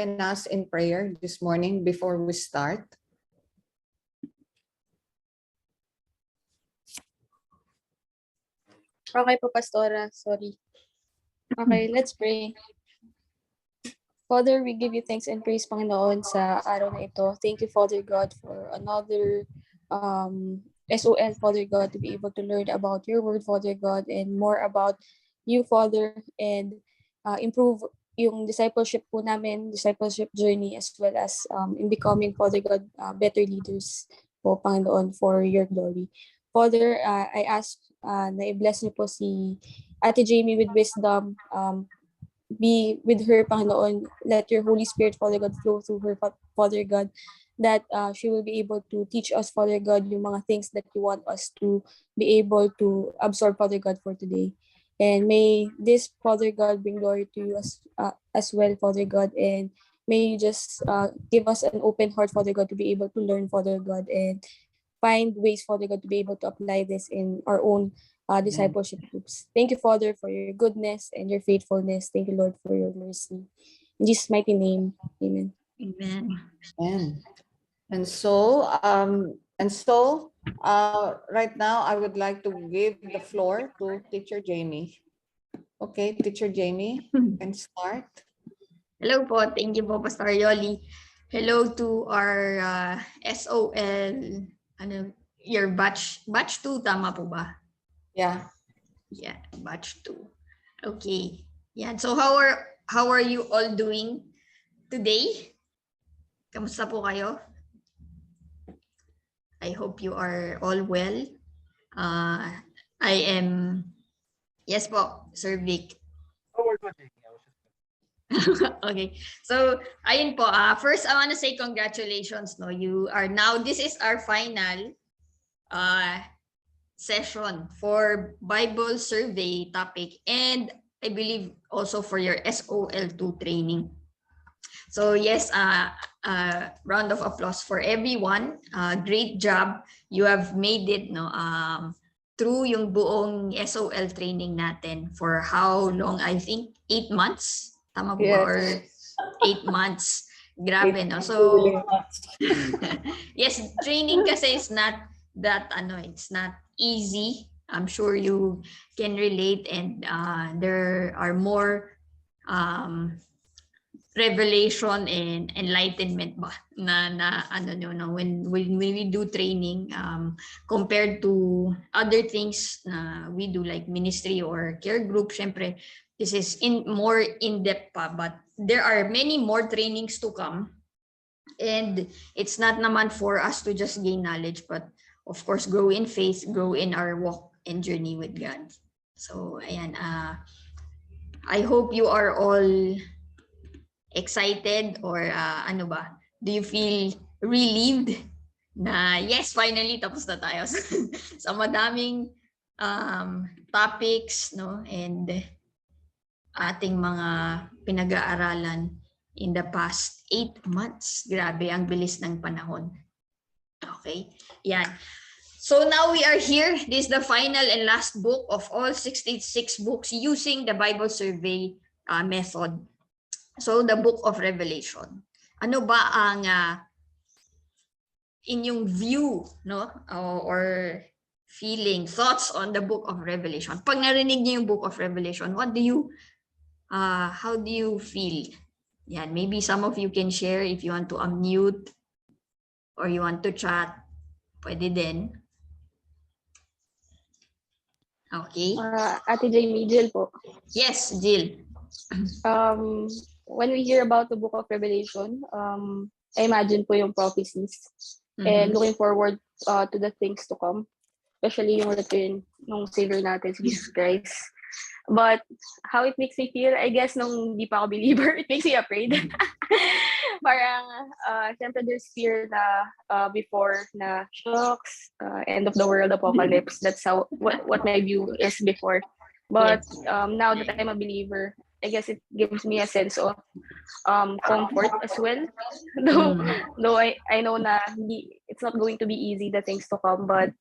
open us in prayer this morning before we start? Okay po, Pastora. Sorry. Okay, let's pray. Father, we give you thanks and praise, Panginoon, sa araw na ito. Thank you, Father God, for another SOL, Father God, to be able to learn about your word, Father God, and more about you, Father, and improve yung discipleship po namin, discipleship journey, as well as in becoming, Father God, better leaders po, Panginoon, for your glory. Father, I ask na i-bless niyo po si Ate Jamie with wisdom, be with her, Panginoon. Let your Holy Spirit, Father God, flow through her, Father God, that she will be able to teach us, Father God, yung mga things that you want us to be able to absorb, Father God, for today. And may this, Father God, bring glory to you as well, Father God, and may you just give us an open heart, Father God, to be able to learn, Father God, and find ways, Father God, to be able to apply this in our own discipleship groups. Thank you, Father, for your goodness and your faithfulness. Thank you, Lord, for your mercy. In Jesus' mighty name, amen. Amen. Amen. And so, right now, I would like to give the floor to Teacher Jamie. Okay, Teacher Jamie, you can start. Hello po. Thank you po, Pastor Yoli. Hello to our SOL, your batch 2, tama po ba? Yeah. Yeah, batch 2. Okay. Yeah. So how are you all doing today? Kamusta po kayo? I hope you are all well. I am, yes po, Sir Vic. Okay. So, ayun po. First, I want to say congratulations. No, you are now, this is our final session for Bible survey topic, and I believe also for your SOL2 training. So yes, round of applause for everyone. Great job. You have made it, no, through yung buong SOL training natin for how long? I think 8 months. Tama po ba? Or 8 months. Grabe, no? So, yes, training kasi is not that, it's not easy. I'm sure you can relate, and there are more revelation and enlightenment ba na when we do training compared to other things na we do like ministry or care group. Syempre, this is more in-depth pa, but there are many more trainings to come, and it's not naman for us to just gain knowledge, but of course grow in faith, grow in our walk and journey with God. So ayan, I hope you are all excited, or do you feel relieved na yes, finally tapos na tayo sa madaming topics, no, and ating mga pinag-aaralan in the past 8 months. Grabe, ang bilis ng panahon. Okay, yan. So now we are here. This is the final and last book of all 66 books using the Bible survey method. So the book of Revelation. Ano ba ang inyong view, no, or feeling, thoughts on the book of Revelation? Pag narinig niyo yung book of Revelation, how do you feel? Yan, maybe some of you can share if you want to unmute or you want to chat. Pwede din. Okay. Ate Jamie, Jill po. Yes, Jill. When we hear about the book of Revelation, I imagine po yung prophecies and looking forward to the things to come, especially yung return ng Savior natin, si Jesus Christ. But how it makes me feel, I guess nung di pa ako believer, it makes me afraid. Parang, syempre there's fear na before na shocks, end of the world, apocalypse. That's how what my view is before. But now that I'm a believer, I guess it gives me a sense of comfort as well. Though I know na it's not going to be easy, the things to come, but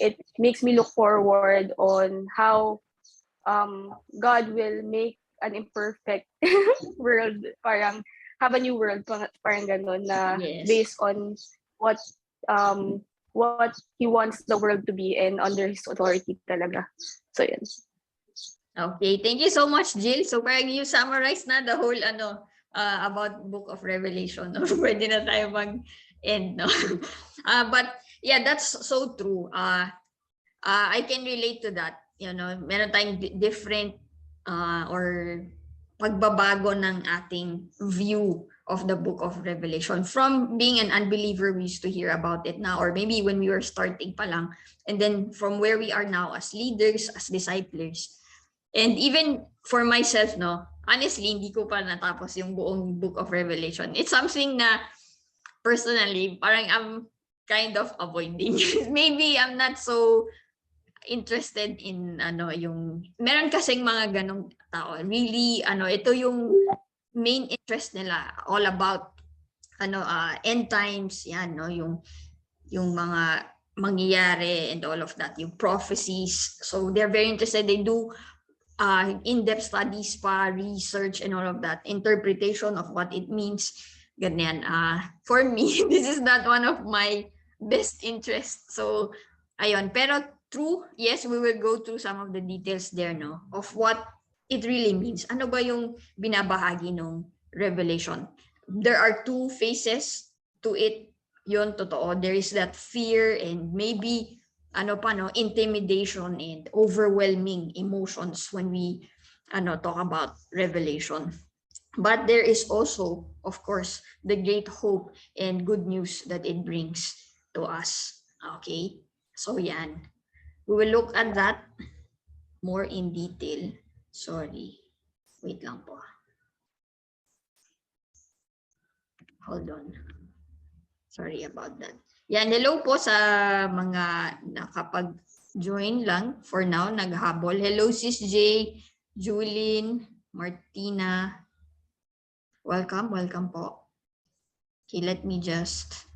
it makes me look forward on how God will make an imperfect world. Parang have a new world, parang ganun, na Yes. based on what he wants the world to be and under his authority talaga. So yun. Okay, thank you so much, Jill. So parang you summarize na the whole about Book of Revelation. No? Pwede na tayo mag-end, no? But yeah, that's so true. I can relate to that. You know, meron tayong different or pagbabago ng ating view of the Book of Revelation. From being an unbeliever, we used to hear about it now, or maybe when we were starting pa lang, and then from where we are now as leaders, as disciples. And even for myself, no, honestly, hindi ko pa natapos yung buong Book of Revelation. It's something na personally, parang I'm kind of avoiding. Maybe I'm not so interested in yung meron kasing mga ganong tao. Really, ito yung main interest nila, all about end times, yan, no, yung mga mangyayari and all of that, yung prophecies. So they're very interested. They do in-depth studies pa, research and all of that, interpretation of what it means, ganyan. For me, this is not one of my best interests. So, ayun. Pero true, yes, we will go through some of the details there, no, of what it really means. Ano ba yung binabahagi ng Revelation? There are two phases to it. Yun, totoo. There is that fear and maybe intimidation and overwhelming emotions when we talk about Revelation. But there is also, of course, the great hope and good news that it brings to us. Okay? So yan. We will look at that more in detail. Sorry. Wait lang po. Hold on. Sorry about that. Yan, hello po sa mga nakapag-join lang for now, naghabol. Hello Sis J, Julin, Martina. Welcome, welcome po. Okay, let me just...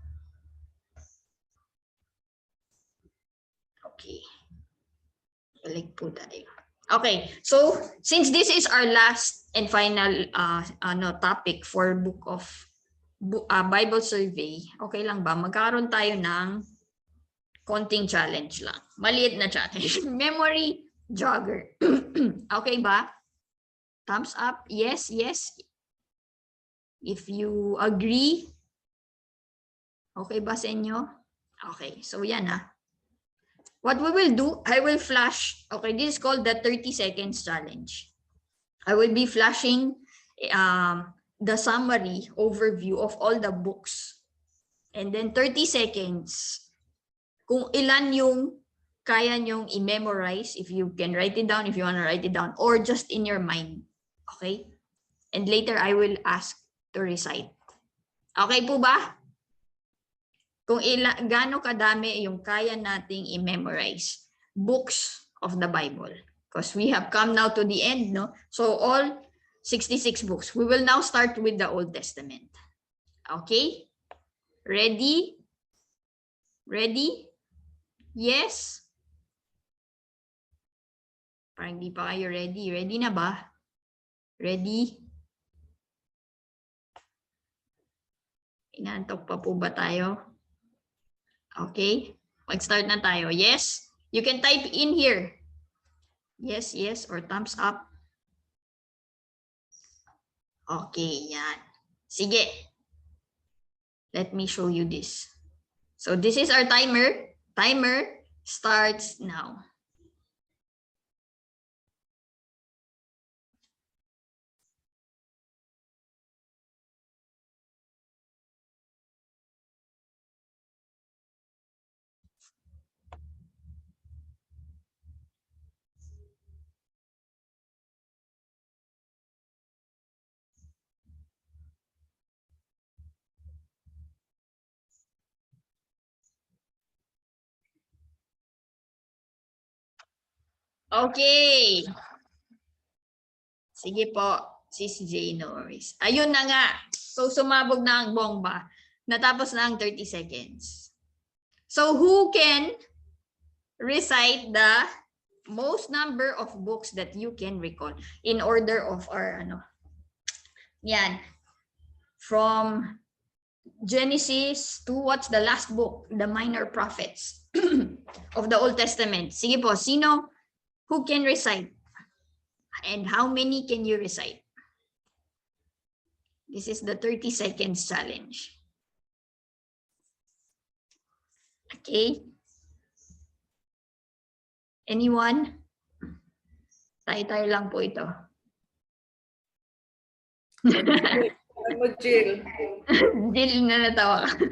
Okay. Balik po tayo. Okay, so since this is our last and final topic for Book of Bible survey, okay lang ba? Magkaroon tayo ng konting challenge lang. Maliit na challenge. Memory jogger. Okay ba? Thumbs up. Yes, yes. If you agree. Okay ba sa inyo? Okay, so yan What we will do, I will flash. Okay, this is called the 30 seconds challenge. I will be flashing the summary overview of all the books, and then 30 seconds kung ilan yung kaya nyong i-memorize, if you can write it down, if you want to write it down, or just in your mind. Okay, and later I will ask to recite. Okay po ba? Kung gaano kadami yung kaya nating i-memorize books of the Bible, because we have come now to the end, no? So all 66 books. We will now start with the Old Testament. Okay? Ready? Ready? Yes? Parang di pa kayo ready. Ready na ba? Ready? Inaantok pa po ba tayo? Okay? Mag-start na tayo. Yes? You can type in here. Yes, yes, or thumbs up. Okay, yan. Sige. Let me show you this. So this is our timer. Timer starts now. Okay. Sige po, Sis J. Norris. Ayun na nga. So, sumabog na ang bomba. Natapos na ang 30 seconds. So, who can recite the most number of books that you can recall in order of our, yan. from Genesis to what's the last book? The Minor Prophets of the Old Testament. Sige po, sino who can recite? And how many can you recite? This is the 30 seconds challenge. Okay. Anyone? Tayo-tayo lang po ito. Ano, Jill? Jill na natawa ka.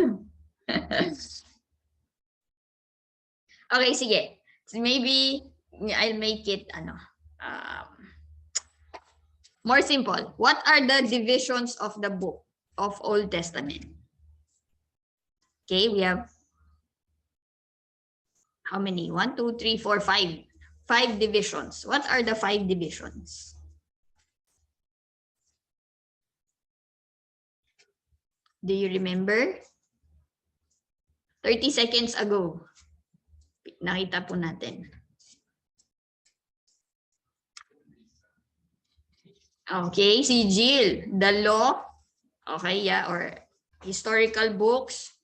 Okay, sige. So maybe I'll make it more simple. What are the divisions of the book of Old Testament? Okay, we have how many? 1, 2, 3, 4, 5. 5 divisions. What are the 5 divisions? Do you remember? 30 seconds ago. Nakita po natin. Okay, si Jill, the law, okay, yeah, or historical books,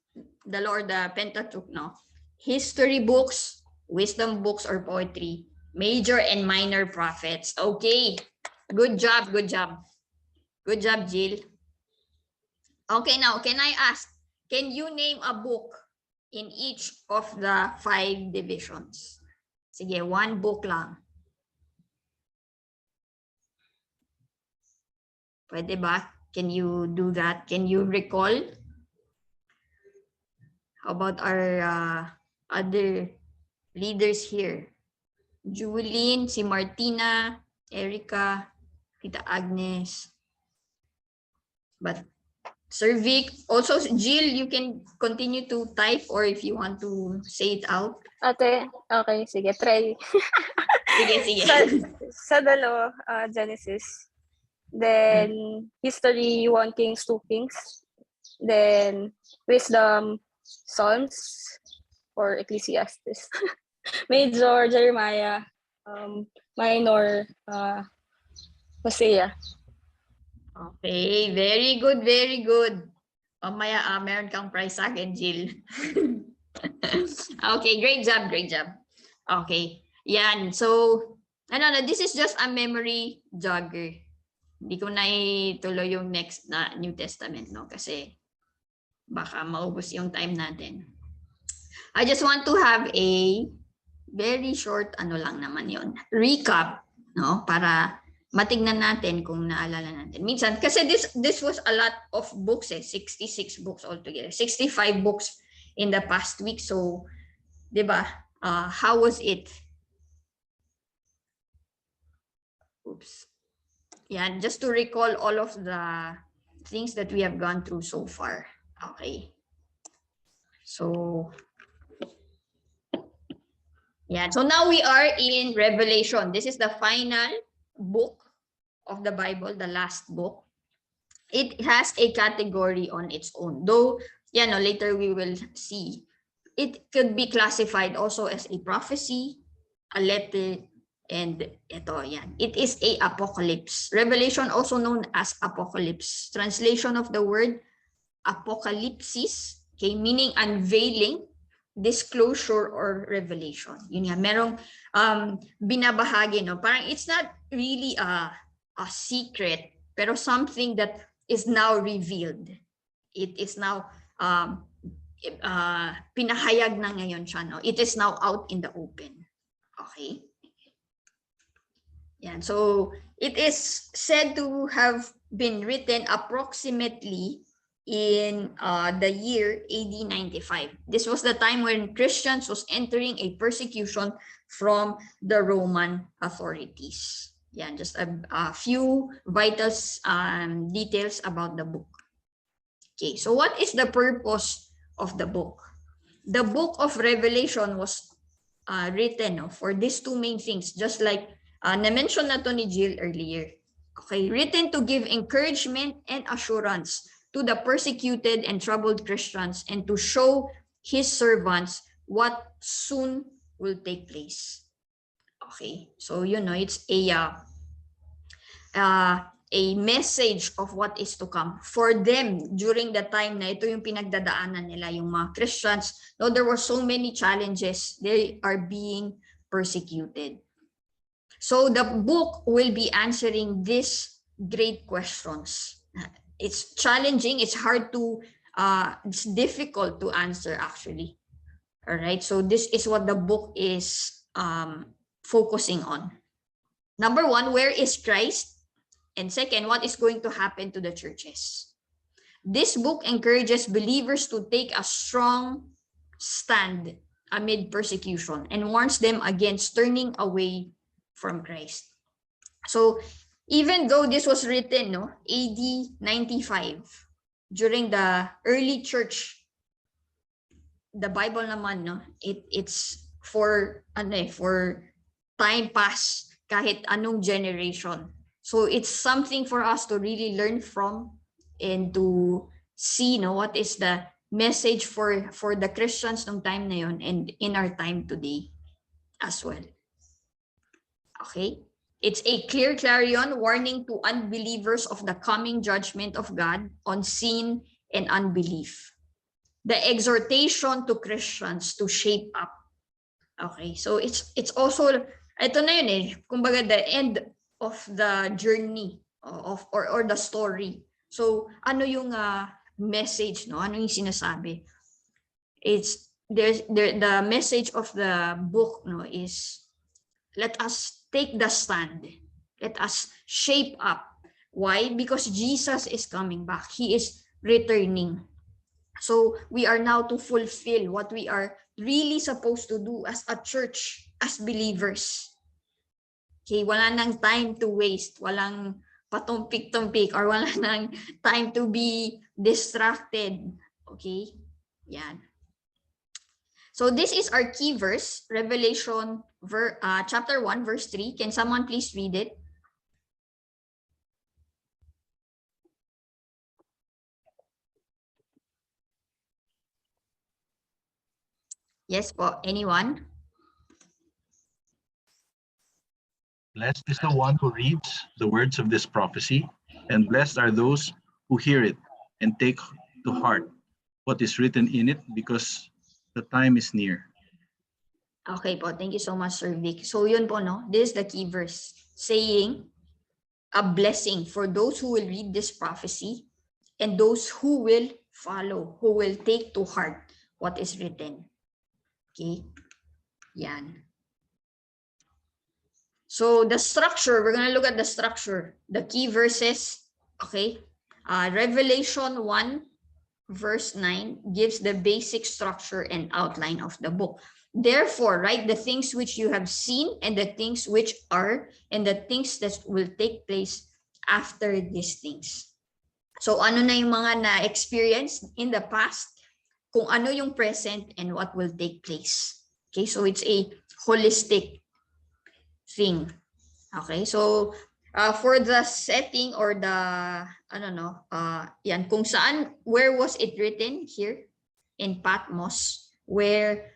the law or the Pentateuch, no? History books, wisdom books or poetry, major and minor prophets. Okay, good job, good job. Good job, Jill. Okay, now, can I ask, can you name a book in each of the 5 divisions? Sige, 1 book lang. Pwede ba? Can you do that? Can you recall? How about our other leaders here? Julie, si Martina, Erica, Tita Agnes. But Sir Vic, also Jill, you can continue to type or if you want to say it out. Ate, okay, sige, try. Sige, sige. Sa dalawa, Genesis. Then, history, 1 Kings, 2 Kings. Then, wisdom, Psalms, or Ecclesiastes. Major, Jeremiah. Minor, Hosea. Okay, very good, very good. Mamaya, meron kang prize sa akin, Jill. Okay, great job, great job. Okay, yan. So, this is just a memory jogger. Hindi ko na ituloy yung next na New Testament, no? Kasi baka maubos yung time natin. I just want to have a very short, lang naman yon, recap, no? Para matignan natin kung naalala natin. Minsan, kasi this was a lot of books, 66 books altogether. 65 books in the past week. So, di ba? How was it? Oops. Yeah, just to recall all of the things that we have gone through so far. Okay. So, yeah. So now we are in Revelation. This is the final book of the Bible, the last book. It has a category on its own. Though, later we will see. It could be classified also as a prophecy, a letter, and ito, yan. It is a apocalypse. Revelation, also known as apocalypse. Translation of the word apocalypsis, okay, meaning unveiling, disclosure, or revelation. Yun nga, merong binabahagi, no? Parang it's not really a secret, pero something that is now revealed. It is now pinahayag na ngayon siya, no? It is now out in the open. Okay? Yeah, so it is said to have been written approximately in the year AD 95. This was the time when Christians was entering a persecution from the Roman authorities. Yeah, just a few vital details about the book. Okay, so what is the purpose of the book? The book of Revelation was written for these 2 main things, just like na-mention na to ni Jill earlier. Okay, written to give encouragement and assurance to the persecuted and troubled Christians and to show his servants what soon will take place. Okay, so it's a message of what is to come for them during the time na ito yung pinagdadaanan nila, yung mga Christians. No, there were so many challenges. They are being persecuted. So the book will be answering these great questions. It's challenging. It's hard to, it's difficult to answer actually. All right. So this is what the book is focusing on. Number one, where is Christ? And second, what is going to happen to the churches? This book encourages believers to take a strong stand amid persecution and warns them against turning away from Christ. So even though this was written AD 95, during the early church, the Bible naman, it's for time pass kahit anong generation. So it's something for us to really learn from and to see what is the message for the Christians nung time na yun and in our time today as well. Okay? It's a clear clarion warning to unbelievers of the coming judgment of God on sin and unbelief. The exhortation to Christians to shape up. Okay, so it's also, ito na yun kumbaga the end of the journey or the story. So ano yung message, ano yung sinasabi? It's the message of the book is, let us take the stand. Let us shape up. Why? Because Jesus is coming back. He is returning. So we are now to fulfill what we are really supposed to do as a church, as believers. Okay, wala nang time to waste, walang patumpik-tumpik, or wala nang time to be distracted. Okay, yan. So this is our key verse, Revelation chapter 1, verse 3. Can someone please read it? Yes po, anyone? Blessed is the one who reads the words of this prophecy, and blessed are those who hear it and take to heart what is written in it, because the time is near. Okay po, thank you so much, Sir Vic. So yun po, this is the key verse, saying a blessing for those who will read this prophecy and those who will follow, who will take to heart what is written. Okay, yan. So the structure, we're gonna look at the structure, the key verses, okay? Revelation 1 verse 9 gives the basic structure and outline of the book. Therefore, write the things which you have seen and the things which are and the things that will take place after these things. So ano na yung mga na-experience in the past, kung ano yung present and what will take place. Okay, so it's a holistic thing. Okay, so for the setting or the yan, kung saan, where was it written? Here in Patmos, where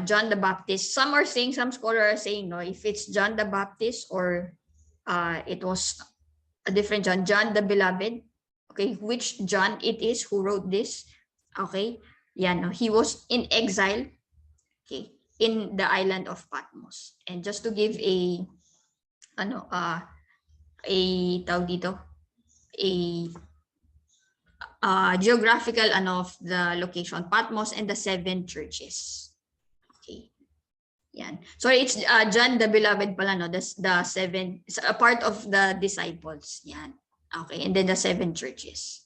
John the Baptist, some are saying, some scholars are saying if it's John the Baptist or it was a different John the Beloved. Okay, which John it is who wrote this? Okay, yan, he was in exile, okay, in the island of Patmos. And just to give a geographical of the location, Patmos and the 7 churches. Okay, yan. Sorry, it's John the Beloved pala, the 7, it's a part of the disciples. Yan. Okay, and then the 7 churches.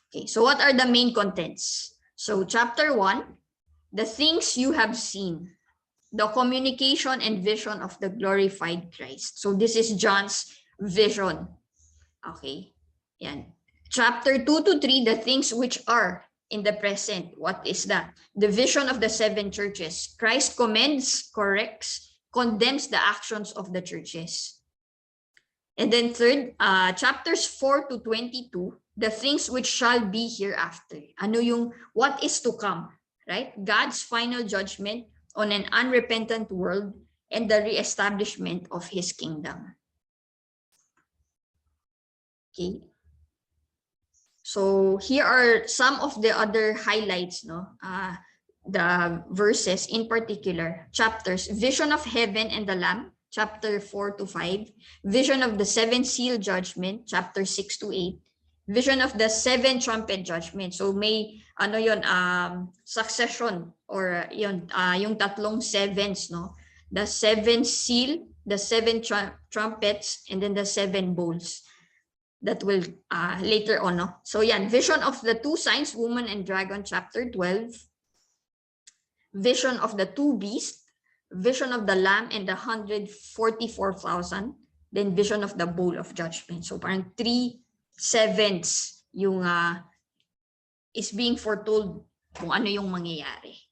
Okay, so what are the main contents? So chapter 1, the things you have seen, the communication and vision of the glorified Christ. So this is John's vision. Okay, yan. Chapter 2 to 3, the things which are in the present. What is that? The vision of the 7 churches. Christ commends, corrects, condemns the actions of the churches. And then third, chapters 4 to 22, the things which shall be hereafter. Ano yung what is to come, right? God's final judgment on an unrepentant world and the reestablishment of his kingdom. Okay. So here are some of the other highlights, no? The verses in particular, chapters, vision of heaven and the Lamb, chapter 4 to 5, vision of the seven seal judgment, chapter 6 to 8, vision of the seven trumpet judgment. So may ano yon succession or yung tatlong sevens, no? The seven seal, the seven trumpets, and then the seven bowls. That will later on, no? So yan, vision of the two signs, woman and dragon, chapter 12, vision of the two beasts, vision of the lamb and the 144,000, then vision of the bowl of judgment. So parang 3 sevens yung is being foretold kung ano yung mangyayari.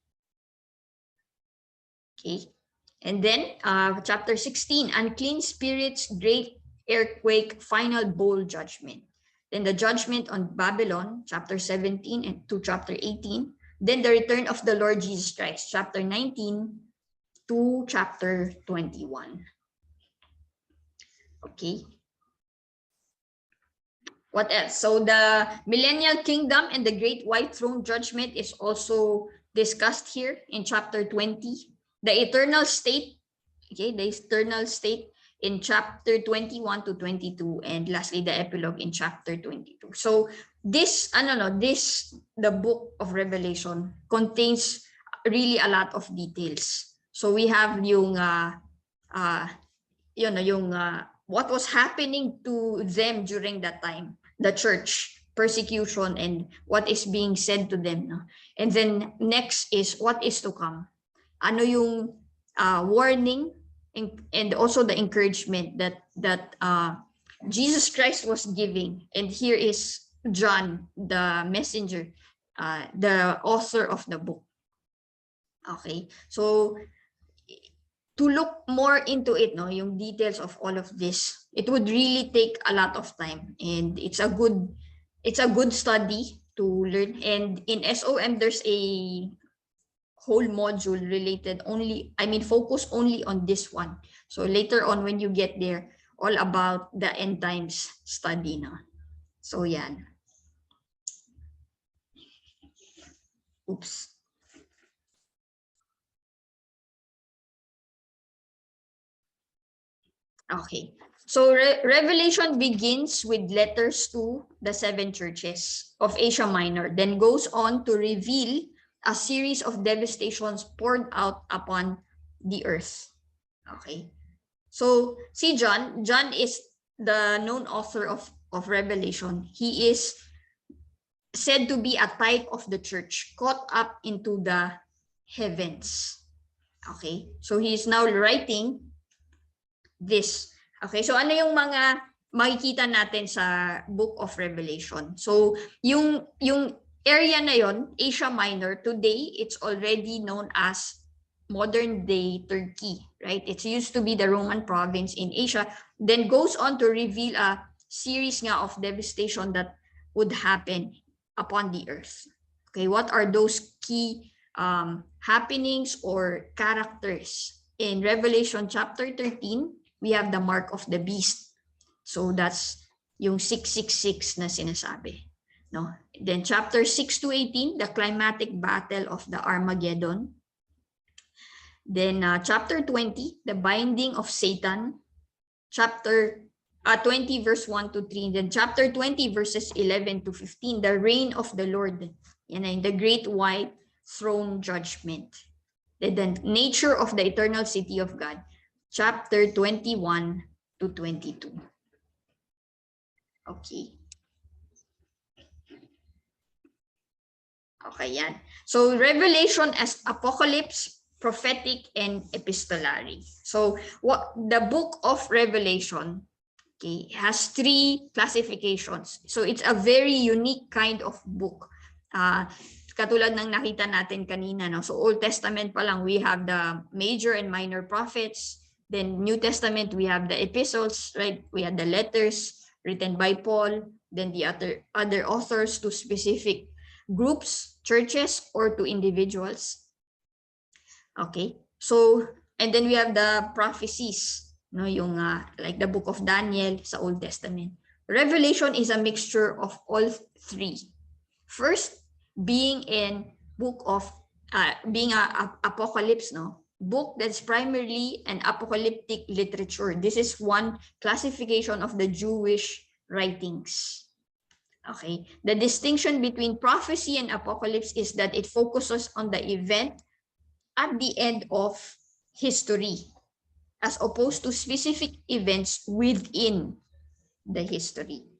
Okay. And then chapter 16, unclean spirits, great earthquake, final bowl judgment. Then the judgment on Babylon, chapter 17 and to chapter 18. Then the return of the Lord Jesus Christ, chapter 19 to chapter 21. Okay. What else? So the millennial kingdom and the great white throne judgment is also discussed here in chapter 20. The eternal state, okay, the eternal state in chapter 21 to 22, and lastly the epilogue in chapter 22. So this, the book of Revelation contains really a lot of details. So we have yung what was happening to them during that time, the church, persecution, and what is being said to them. No? And then next is what is to come. Ano yung warning and also the encouragement that Jesus Christ was giving. And here is John, the messenger, the author of the book. Okay, so to look more into it, no, yung details of all of this, it would really take a lot of time, and it's a good study to learn. And in SOM, there's a whole module related focus only on this one. So later on, when you get there, all about the end times study na. So yan. Oops. Okay. So Revelation begins with letters to the seven churches of Asia Minor, then goes on to reveal a series of devastations poured out upon the earth. Okay. So see John is the known author of Revelation. He is said to be a type of the church caught up into the heavens. Okay. So he is now writing this. Okay, so ano yung mga makikita natin sa Book of Revelation? So yung area na yon, Asia Minor, today it's already known as modern day Turkey, right? It used to be the Roman province in Asia, then goes on to reveal a series nga of devastation that would happen upon the earth. Okay, what are those key happenings or characters? In Revelation chapter 13, we have the mark of the beast. So that's yung 666 na sinasabi. No? Then chapter 6 to 18, the climatic battle of the Armageddon. Then chapter 20, the binding of Satan. Chapter 20 verse 1 to 3. Then chapter 20 verses 11 to 15, the reign of the Lord. Yan ay, the great white throne judgment. Then the nature of the eternal city of God. Chapter 21 to 22. Okay. Okay, yan. So Revelation as apocalypse, prophetic, and epistolary. So what the book of Revelation, okay, has 3 classifications. So it's a very unique kind of book. Katulad ng nakita natin kanina, no? So Old Testament pa lang, we have the major and minor prophets. Then New Testament, we have the epistles, right? We have the letters written by Paul, then the other authors to specific groups, churches, or to individuals. Okay, so, and then we have the prophecies, no, yung like the book of Daniel sa Old Testament. Revelation is a mixture of all three. First, being in book of being a apocalypse, no, book that's primarily an apocalyptic literature. This is one classification of the Jewish writings. Okay, the distinction between prophecy and apocalypse is that it focuses on the event at the end of history, as opposed to specific events within the history.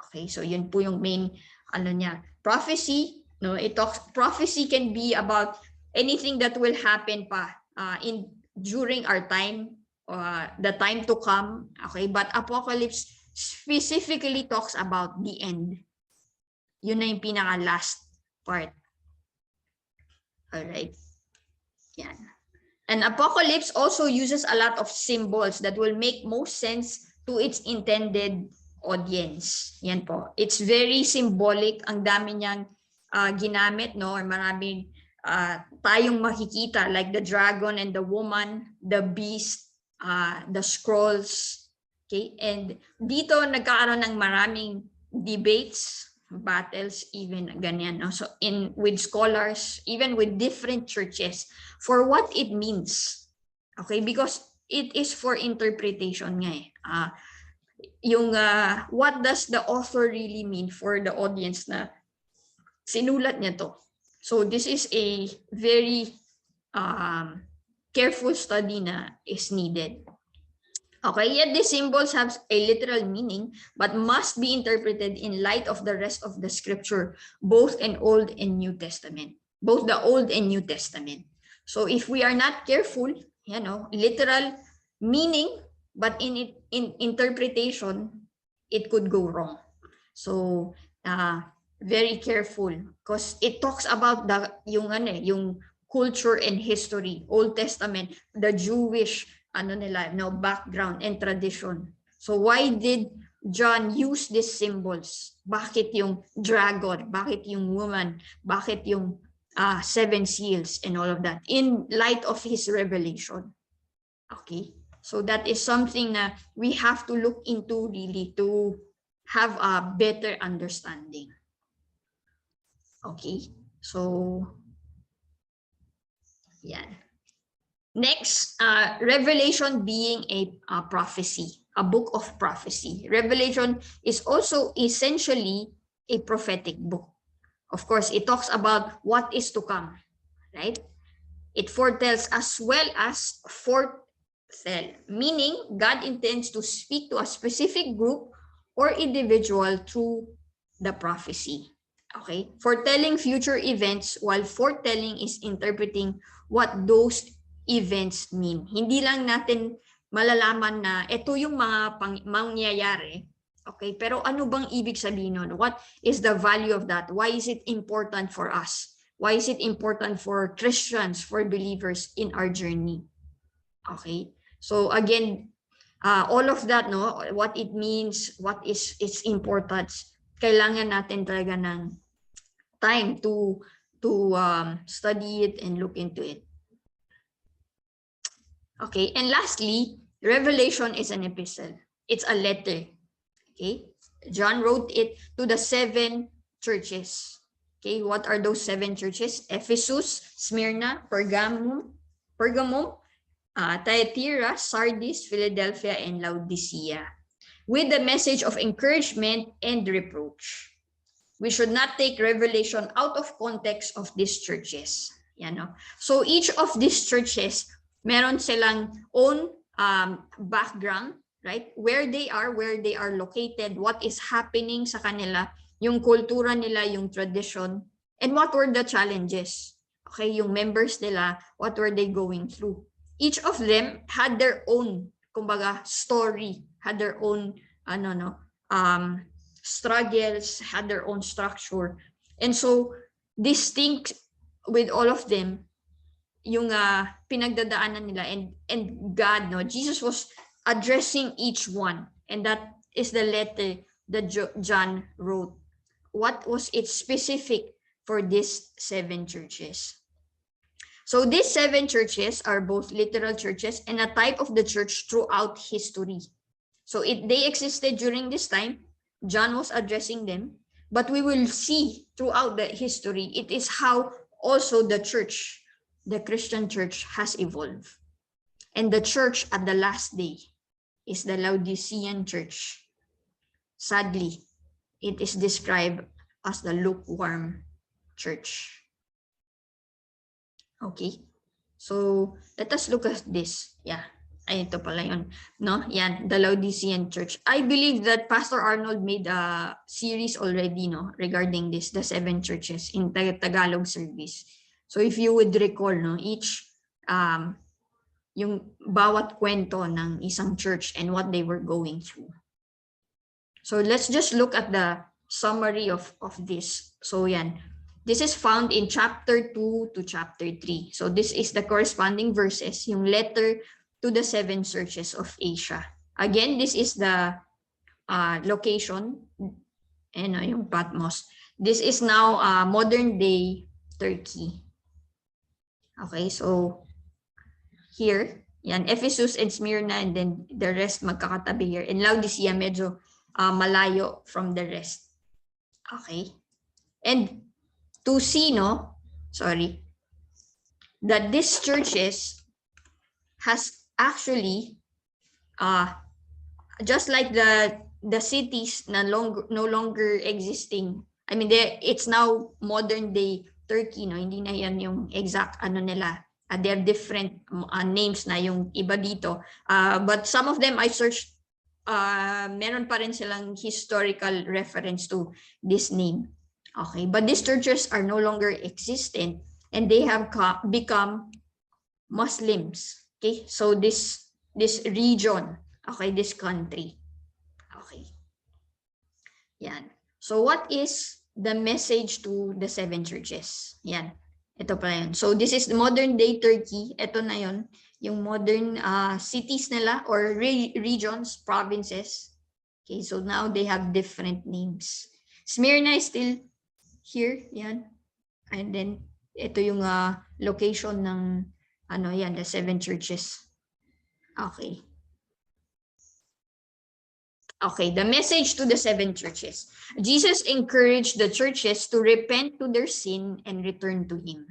Okay, so yun po yung main ano niya. Prophecy, no, prophecy can be about anything that will happen pa during our time, the time to come. Okay, but apocalypse specifically talks about the end. Yun na yung pinaka last part. All right. Yan. And apocalypse also uses a lot of symbols that will make most sense to its intended audience. Yan po. It's very symbolic. Ang dami niyang ginamit, no? Or maraming tayong makikita, like the dragon and the woman, the beast, the scrolls. Okay? And dito nagkakaroon ng maraming debates, battles, even ganyan. No? So with scholars, even with different churches, for what it means. Okay? Because it is for interpretation nga eh. What does the author really mean for the audience na sinulat niya to. So this is a very careful study na is needed. Okay, yet these symbols have a literal meaning, but must be interpreted in light of the rest of the scripture, both in Old and New Testament, both the Old and New Testament. So if we are not careful, you know, literal meaning, but in interpretation, it could go wrong. So very careful, because it talks about yung culture and history, Old Testament, the Jewish background and tradition. So why did John use these symbols? Bakit yung dragon? Bakit yung woman? Bakit yung 7 seals and all of that in light of his revelation? Okay, so that is something that we have to look into really to have a better understanding. Okay, so yeah. Next, Revelation being a prophecy, a book of prophecy. Revelation is also essentially a prophetic book. Of course, it talks about what is to come, right? It foretells as well as foretell, meaning God intends to speak to a specific group or individual through the prophecy. Okay, foretelling future events, while foretelling is interpreting what those events mean. Hindi lang natin malalaman na ito yung mga mangyayari. Okay, pero ano bang ibig sabihin nun? What is the value of that? Why is it important for us? Why is it important for Christians, for believers in our journey? Okay, so again, all of that, no, what it means, what is its importance, kailangan natin talaga ng time to study it and look into it. Okay, and lastly, Revelation is an epistle. It's a letter. Okay, John wrote it to the 7 churches. Okay, what are those 7 churches? Ephesus, Smyrna, Pergamum, Thyatira, Sardis, Philadelphia, and Laodicea, with the message of encouragement and reproach. We should not take Revelation out of context of these churches. You know? So each of these churches, meron silang own background, right? Where they are located, what is happening sa kanila, yung kultura nila, yung tradition, and what were the challenges. Okay, yung members nila, what were they going through? Each of them had their own, kumbaga, story, had their own, struggles, had their own structure. And so, distinct with all of them, yung pinagdadaanan nila, and God, no, Jesus was addressing each one, and that is the letter that John wrote. What was it specific for these 7 churches? So these 7 churches are both literal churches and a type of the church throughout history. So they existed during this time, John was addressing them, but we will see throughout the history, it is how also the church, the Christian church, has evolved. And the church at the last day is the Laodicean church. Sadly, it is described as the lukewarm church. Okay, so let us look at this. Yeah, ay, ito pala yun. No? Yan, the Laodicean church. I believe that Pastor Arnold made a series already, no, regarding this, the 7 churches in Tagalog service. So if you would recall, no, each yung bawat kwento ng isang church and what they were going through. So let's just look at the summary of this. So yan, this is found in chapter 2 to chapter 3. So this is the corresponding verses, yung letter to the 7 churches of Asia. Again, this is the location, and yung Patmos. This is now modern day Turkey. Okay, so here, yan, Ephesus and Smyrna, and then the rest magkakatabi here. And Laodicea, medyo malayo from the rest. Okay. And to see, no, sorry, that these churches has actually, just like the cities no longer existing. I mean, it's now modern day Turkey, no? Hindi na yan yung exact ano nila. They have different names na yung iba dito. But some of them I searched, meron pa rin silang historical reference to this name. Okay, but these churches are no longer existent and they have become Muslims. Okay, so this region, okay, this country. Okay. Yan. So what is the message to the 7 churches? Yan. Ito pala yun. So this is the modern day Turkey. Ito na yun. Yung modern cities nila or regions, provinces. Okay, so now they have different names. Smyrna is still here. Yan. And then ito yung location ng ano yan, the 7 churches. Okay. Okay, the message to the 7 churches. Jesus encouraged the churches to repent to their sin and return to Him.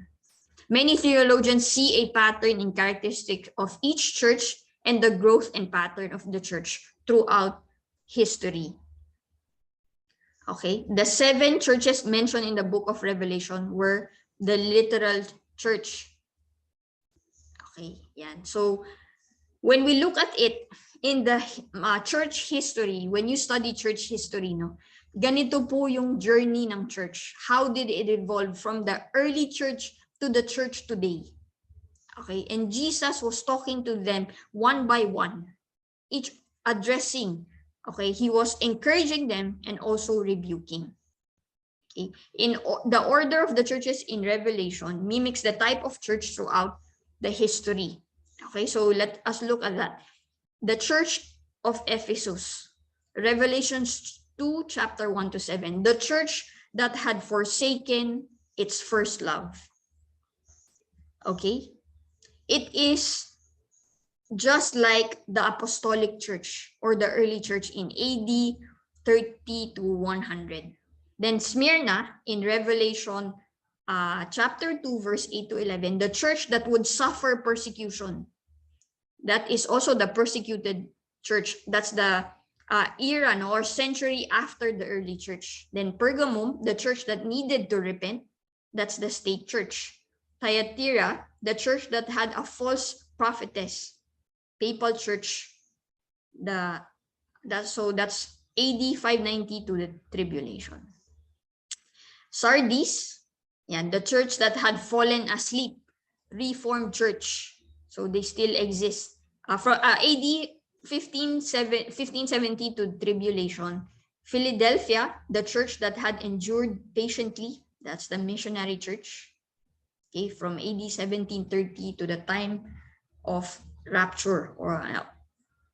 Many theologians see a pattern and characteristic of each church and the growth and pattern of the church throughout history. Okay, the 7 churches mentioned in the book of Revelation were the literal church. Okay, yan. So when we look at it, in the church history, when you study church history, no, ganito po yung journey ng church. How did it evolve from the early church to the church today? Okay, and Jesus was talking to them one by one, each addressing. Okay, he was encouraging them and also rebuking. Okay, in the order of the churches in Revelation mimics the type of church throughout the history. Okay, so let us look at that. The church of Ephesus, Revelation 2, chapter 1 to 7, the church that had forsaken its first love. Okay, it is just like the apostolic church or the early church in AD 30 to 100. Then Smyrna in Revelation chapter 2, verse 8 to 11, the church that would suffer persecution. That is also the persecuted church. That's the era, no, or century after the early church. Then Pergamum, the church that needed to repent. That's the state church. Thyatira, the church that had a false prophetess. Papal church. That's AD 590 to the tribulation. Sardis, yeah, the church that had fallen asleep. Reformed church. So they still exist. From AD 1570 to tribulation. Philadelphia, the church that had endured patiently. That's the missionary church. Okay, from AD 1730 to the time of rapture.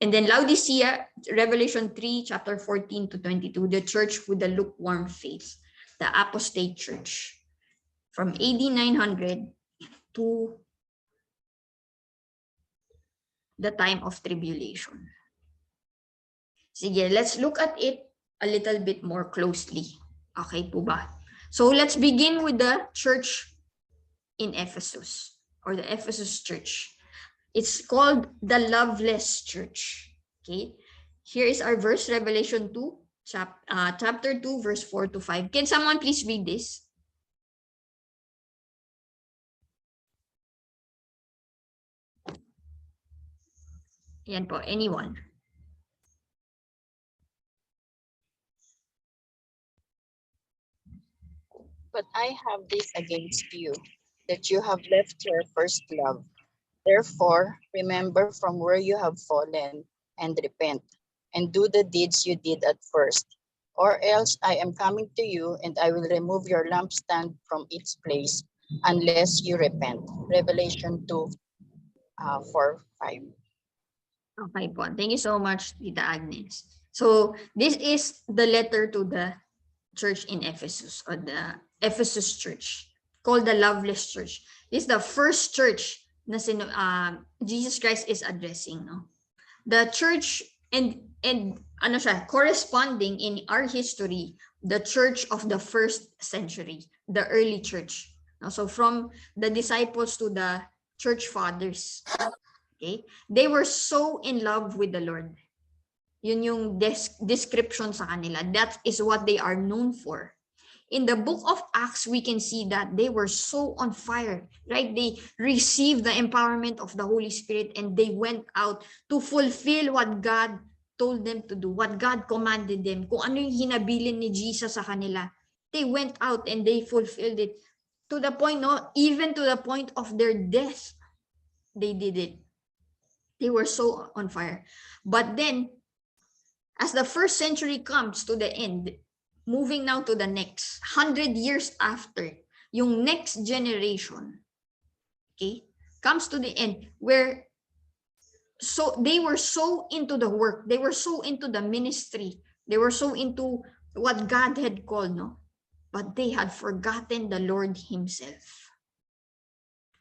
And then Laodicea, Revelation 3, chapter 14 to 22, the church with the lukewarm faith. The apostate church. From AD 900 to the time of tribulation. Sige, let's look at it a little bit more closely. Okay po ba? So let's begin with the church in Ephesus, or the Ephesus church. It's called the Loveless Church. Okay, here is our verse, Revelation 2, chapter 2, verse 4 to 5. Can someone please read this? Yan po, anyone? But I have this against you, that you have left your first love. Therefore, remember from where you have fallen and repent, and do the deeds you did at first. Or else I am coming to you, and I will remove your lampstand from its place, unless you repent. Revelation 2, 4, 5. Okay po. Thank you so much, Tita Agnes. So, this is the letter to the church in Ephesus, or the Ephesus church, called the Loveless Church. This is the first church na Jesus Christ is addressing. No? The church, and ano siya, corresponding in our history, the church of the first century, the early church. No? So, from the disciples to the church fathers. Okay? They were so in love with the Lord. Yun yung description sa kanila. That is what they are known for. In the book of Acts, we can see that they were so on fire, right? They received the empowerment of the Holy Spirit, and they went out to fulfill what God told them to do, what God commanded them. Kung ano yung hinabilin ni Jesus sa kanila, they went out and they fulfilled it. To the point, no, even to the point of their death, they did it. They were so on fire. But then, as the first century comes to the end, moving now to the next, 100 years after, yung next generation, okay, comes to the end, where so they were so into the work, they were so into the ministry, they were so into what God had called, no? But they had forgotten the Lord Himself.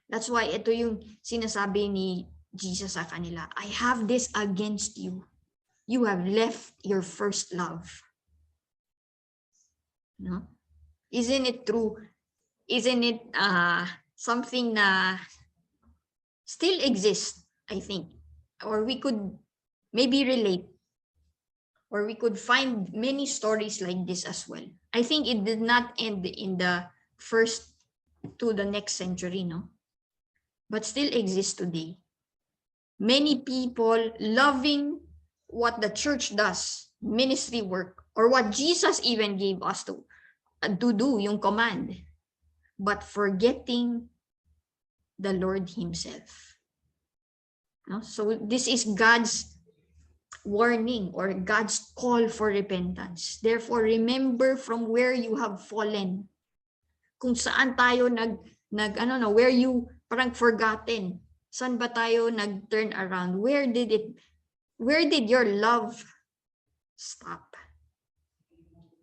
That's why ito yung sinasabi ni Jesus sa kanila, I have this against you. You have left your first love. No? Isn't it true? Isn't it something na still exists, I think? Or we could maybe relate, or we could find many stories like this as well. I think it did not end in the first to the next century, no? But still exists today. Many people loving what the church does, ministry work, or what Jesus even gave us to do, yung command, but forgetting the Lord Himself. No? So this is God's warning, or God's call for repentance. Therefore, remember from where you have fallen. Kung saan tayo where you parang forgotten. Saan ba tayo nag-turn around? Where did your love stop?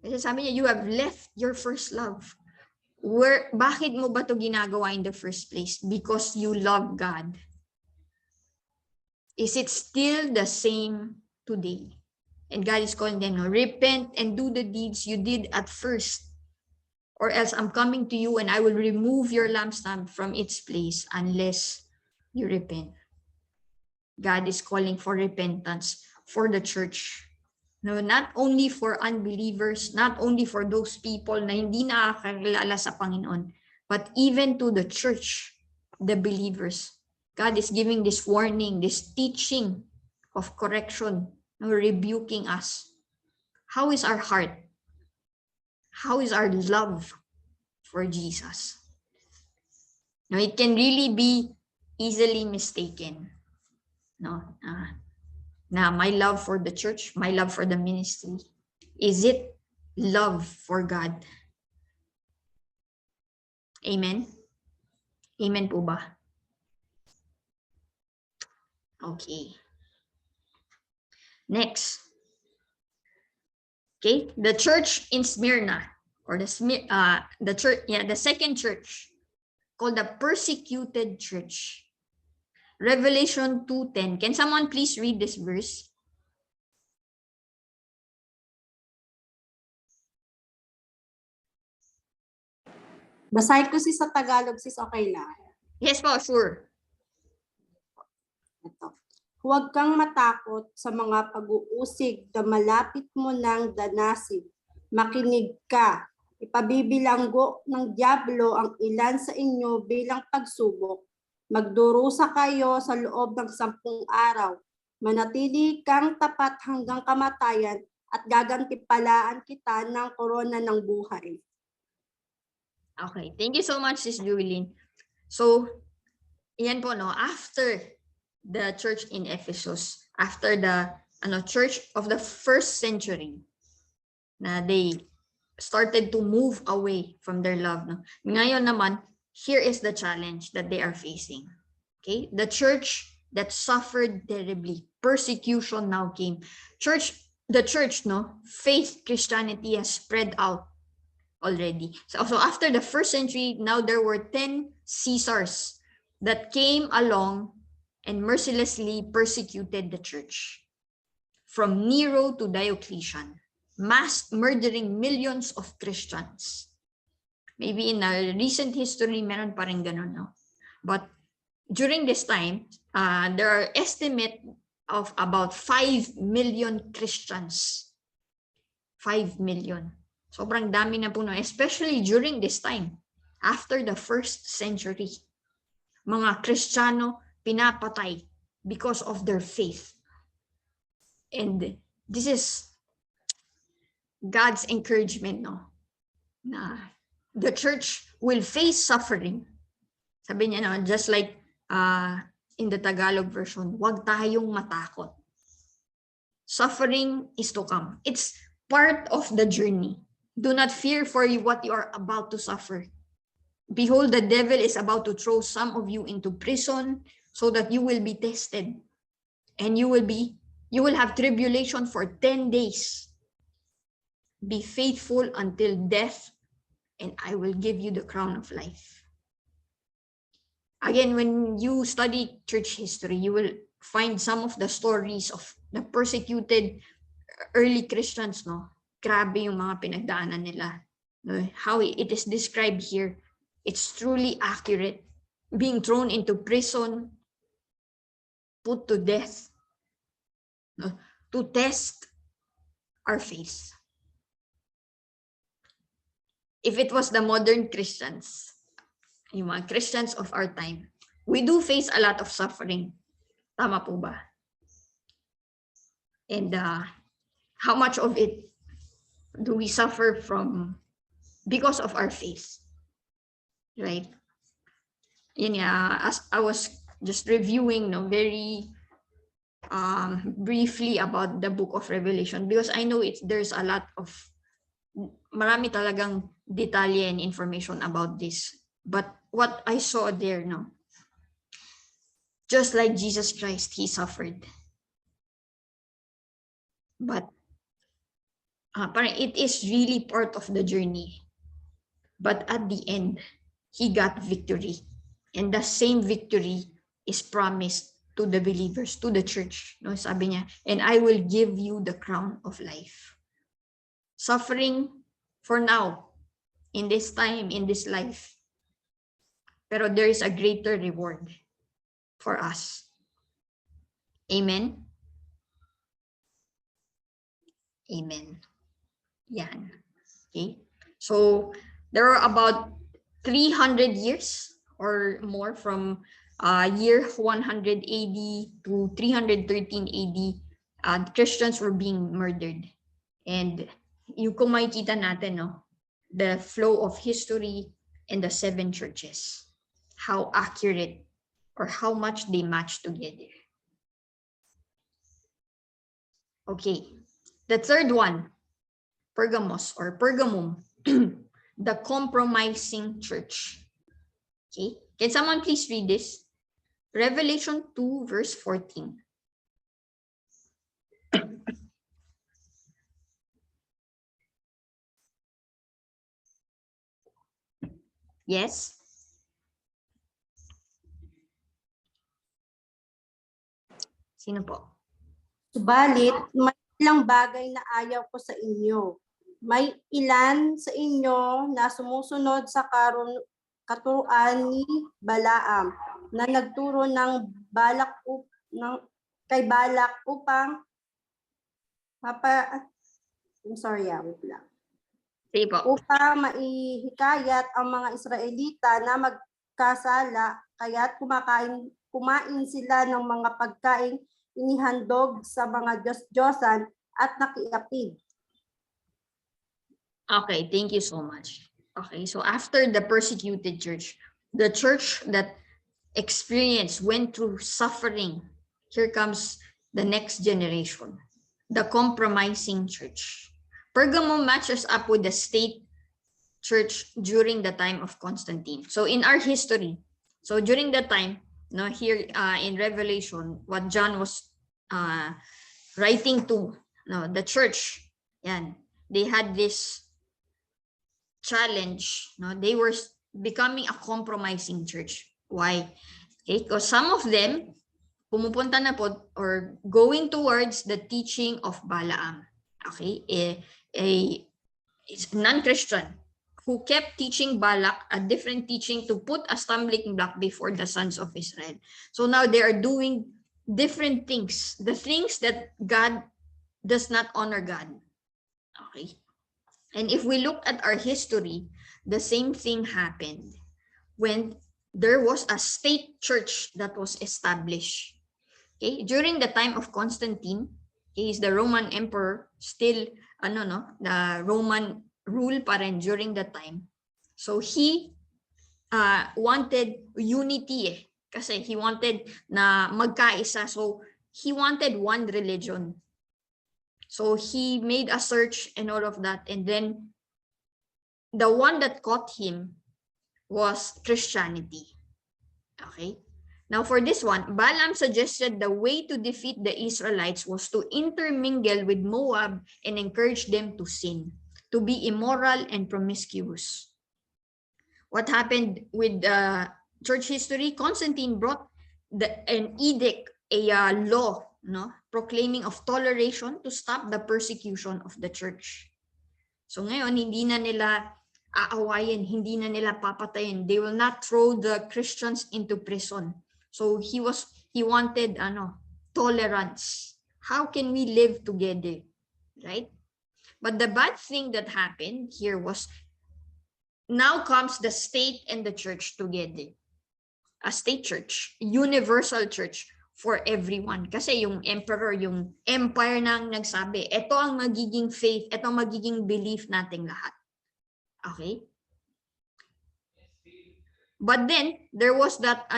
Kasi sabi niya, you have left your first love. Bakit mo ba to ginagawa in the first place? Because you love God. Is it still the same today? And God is calling them, no, repent and do the deeds you did at first. Or else I'm coming to you and I will remove your lampstand from its place unless you repent. God is calling for repentance for the church. No, not only for unbelievers, not only for those people na hindi nakakilala sa Panginoon, but even to the church, the believers. God is giving this warning, this teaching of correction, rebuking us. How is our heart? How is our love for Jesus? Now, it can really be easily mistaken. No, na my love for the church, my love for the ministry, is it love for God? Amen? Amen po ba? Okay. Next. Okay, the church in Smyrna, or the church, the second church, called the persecuted church. Revelation 2:10. Can someone please read this verse? Basahin ko sis sa Tagalog, sis, okay lang. Yes po, sure. Ito. Huwag kang matakot sa mga pag-uusig na malapit mo ng danasin. Makinig ka. Ipabibilanggo ng dyablo ang ilan sa inyo bilang pagsubok. Magdurusa kayo sa loob ng 10 araw. Manatili kang tapat hanggang kamatayan at gagantipalaan kita ng korona ng buhay. Okay, thank you so much, Sis Julie. So, yan po, no, after the church in Ephesus, after the church of the first century, na they started to move away from their love. No? Ngayon naman, here is the challenge that they are facing. Okay, the church that suffered terribly, persecution now came. The church, no, faith, Christianity has spread out already. So after the first century, now there were 10 Caesars that came along and mercilessly persecuted the church. From Nero to Diocletian, mass murdering millions of Christians. Maybe in a recent history, meron pa rin ganun, no? But during this time, there are estimate of about 5 million Christians. 5 million. Sobrang dami na po, no? Especially during this time, after the first century. Mga Kristiyano pinapatay because of their faith. And this is God's encouragement, no? Na the church will face suffering. Sabi niya, no, just like in the Tagalog version, huwag tayong matakot. Suffering is to come. It's part of the journey. Do not fear for what you are about to suffer. Behold, the devil is about to throw some of you into prison so that you will be tested. And you will have tribulation for 10 days. Be faithful until death, and I will give you the crown of life. Again, when you study church history, you will find some of the stories of the persecuted early Christians, no? Grabe yung mga pinagdaanan nila. No? How it is described here, it's truly accurate. Being thrown into prison, put to death, no? To test our faith. If it was the modern Christians, yung mga Christians of our time, we do face a lot of suffering. Tama po ba? And how much of it do we suffer from because of our faith? Right? Yun nga, as I was just reviewing, no, very briefly about the book of Revelation, because I know there's a lot of, marami talagang detalye and information about this. But what I saw there, no, just like Jesus Christ, he suffered. But parang it is really part of the journey. But at the end, he got victory. And the same victory is promised to the believers, to the church. No, sabi niya, and I will give you the crown of life. Suffering for now, in this time, in this life. Pero there is a greater reward for us. Amen? Amen. Yan. Okay. So there are about 300 years or more from year 100 AD to 313 AD, Christians were being murdered. And yung kung makikita natin, no, the flow of history and the 7 churches, how accurate or how much they match together. Okay. The third one, Pergamos or Pergamum, the compromising church. Okay, can someone please read this? Revelation 2 verse 14. Yes? Sino po? Subalit, may ilang bagay na ayaw ko sa inyo. may ilan sa inyo na sumusunod sa katuruan ni Balaam na nagturo ng kay Balak upang wait lang. Sige po. Upang maihikayat ang mga Israelita na magkasala, kaya't kumain sila ng mga pagkaing inihandog sa mga Diyos-Diyosan at nakiapid. Okay, thank you so much. Okay, so after the persecuted church, the church that went through suffering, here comes the next generation, the compromising church. Pergamum matches up with the state church during the time of Constantine. So in our history, so during the time, here in Revelation, what John was writing to the church, they had this challenge. They were becoming a compromising church. Why? Okay, because some of them pumupunta na po or going towards the teaching of Balaam. Okay, a non-Christian who kept teaching Balak a different teaching to put a stumbling block before the sons of Israel. So now they are doing different things, the things that God does not honor God. Okay. And if we look at our history, the same thing happened when there was a state church that was established. Okay, during the time of Constantine, he is the Roman emperor, still the Roman rule pa rin during the time. So he wanted unity kasi he wanted na magkaisa. So he wanted one religion. So he made a search and all of that, and then the one that caught him was Christianity. Okay. Now for this one, Balaam suggested the way to defeat the Israelites was to intermingle with Moab and encourage them to sin, to be immoral and promiscuous. What happened with church history? Constantine brought an edict, a law, proclaiming of toleration to stop the persecution of the church. So ngayon, hindi na nila aawayin, hindi na nila papatayin. They will not throw the Christians into prison. So he wanted tolerance. How can we live together, right? But the bad thing that happened here was now comes the state and the church together. A state church, universal church for everyone. Kasi yung emperor, yung empire nang nagsabi, ito ang magiging faith, ito ang magiging belief nating lahat. Okay? But then there was that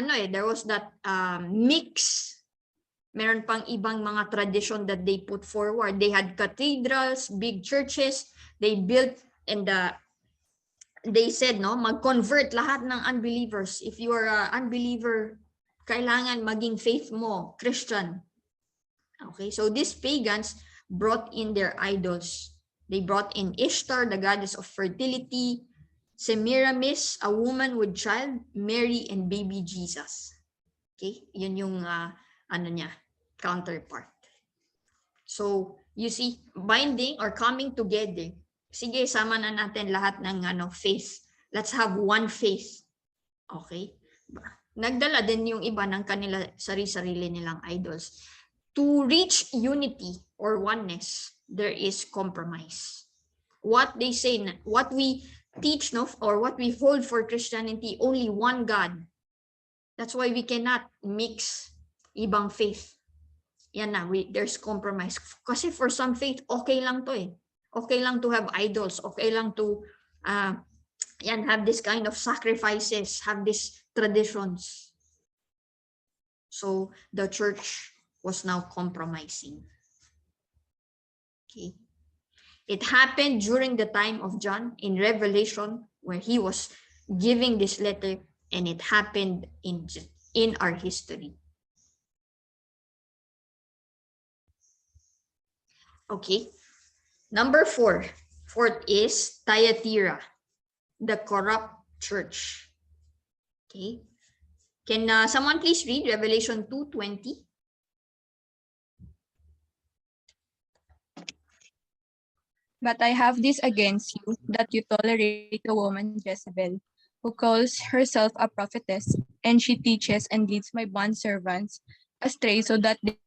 mix. Meron pang ibang mga tradition that they put forward. They had cathedrals, big churches. They built and they said mag-convert lahat ng unbelievers. If you are an unbeliever, kailangan maging faith mo Christian. Okay, so these pagans brought in their idols. They brought in Ishtar, the goddess of fertility, Semiramis, a woman with child, Mary, and baby Jesus. Okay, yun yung counterpart. So you see, binding or coming together. Sige, sama na natin lahat ng faith. Let's have one faith. Okay? Nagdala din yung iba ng kanila sarili-sarili nilang idols. To reach unity or oneness, there is compromise. What they say, what we teach or what we hold for Christianity, only one God. That's why we cannot mix ibang faith. Yan na, there's compromise. Kasi for some faith, okay lang to eh. Okay lang to have idols. Okay lang to have this kind of sacrifices, have these traditions. So the church was now compromising. Okay. It happened during the time of John in Revelation, where he was giving this letter, and it happened in our history. Okay. Number 4. Fourth is Thyatira, the corrupt church. Okay. Can someone please read Revelation 2:20? But I have this against you, that you tolerate the woman Jezebel, who calls herself a prophetess, and she teaches and leads my bondservants astray so that they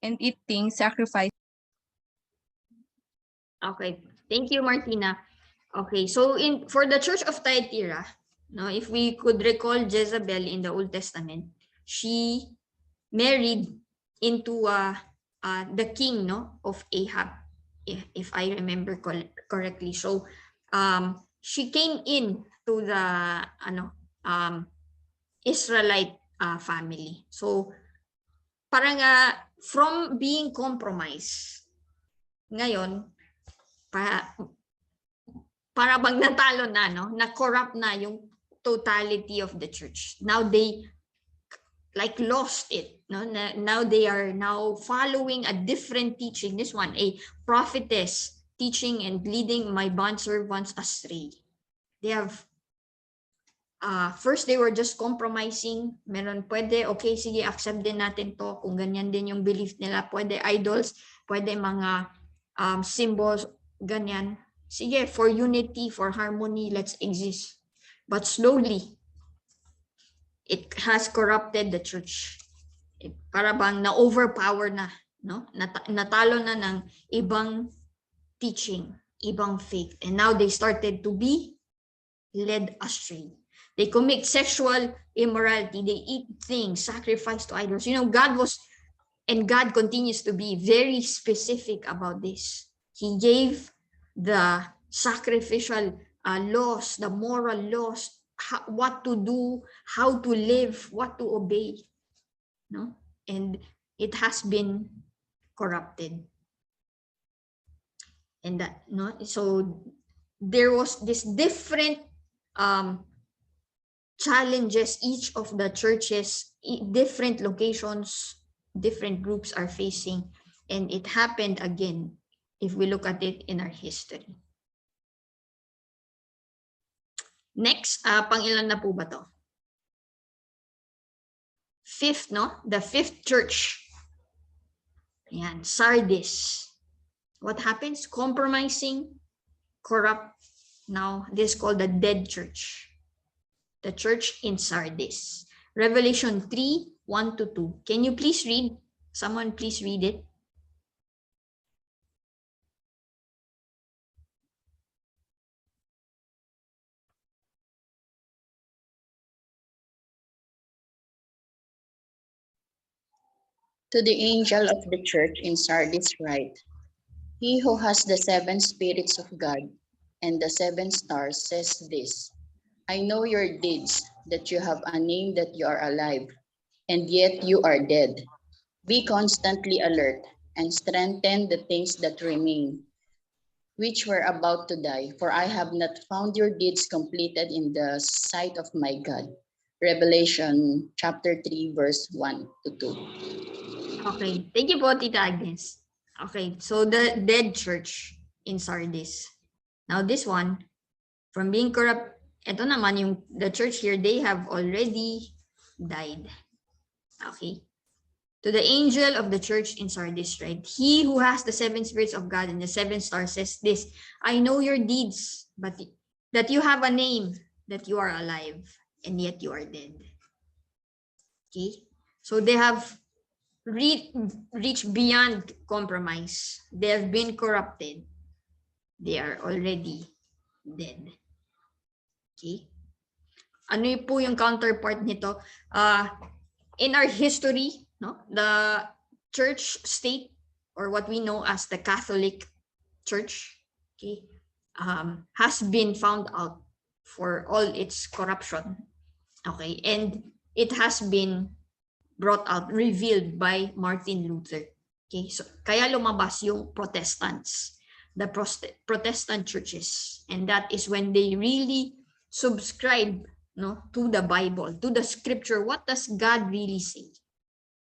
and eat things sacrificed. Okay, thank you, Martina. Okay, so for the Church of Thyatira, no, if we could recall Jezebel in the Old Testament, she married into the king, no, of Ahab, if I remember correctly. So she came in to the Israelite family. So parang from being compromised, ngayon para bang natalo na, no? Na-corrupt na yung totality of the church. Now they like lost it, no? Now they are now following a different teaching. This one, a prophetess teaching and leading my bondservants astray. They have first they were just compromising. Meron pwede, okay, sige, accept din natin to kung ganyan din yung belief nila. Pwede idols, pwede mga symbols, ganyan. Sige, for unity, for harmony, let's exist. But slowly, it has corrupted the church. Para bang na-overpower na, no? Natalo na ng ibang teaching, ibang faith. And now they started to be led astray. They commit sexual immorality. They eat things, sacrifice to idols. You know, God continues to be very specific about this. He gave the sacrificial laws, the moral laws, what to do, how to live, what to obey, no? And it has been corrupted. And that, no, so there was this different challenges each of the churches, different locations, different groups are facing, and it happened again if we look at it in our history. Next, pang-ilan na po ba to? Fifth, no? The fifth church. Ayan, Sardis. What happens? Compromising, corrupt. Now, this is called the dead church. The church in Sardis. Revelation 3, 1-2. Can you please read? Someone please read it. To the angel of the church in Sardis write, he who has the 7 spirits of God and the 7 stars says this, I know your deeds, that you have a name, that you are alive, and yet you are dead. Be constantly alert and strengthen the things that remain, which were about to die, for I have not found your deeds completed in the sight of my God. Revelation chapter 3, verse 1-2. Okay, thank you po, Tita Agnes. Okay, so the dead church in Sardis. Now this one, from being corrupt, ito naman yung the church here, they have already died. Okay. To the angel of the church in Sardis, right? He who has the 7 spirits of God and the 7 stars says this, I know your deeds, but that you have a name, that you are alive, and yet you are dead. Okay. So they have reached beyond compromise. They have been corrupted. They are already dead. Okay. Ano po yung counterpart nito? In our history, no, the church state, or what we know as the Catholic Church, okay, has been found out for all its corruption. Okay, and it has been brought out, revealed by Martin Luther. Okay, so kaya lumabas yung Protestants, the Protestant churches, and that is when they really subscribe, no, to the Bible, to the scripture. What does God really say?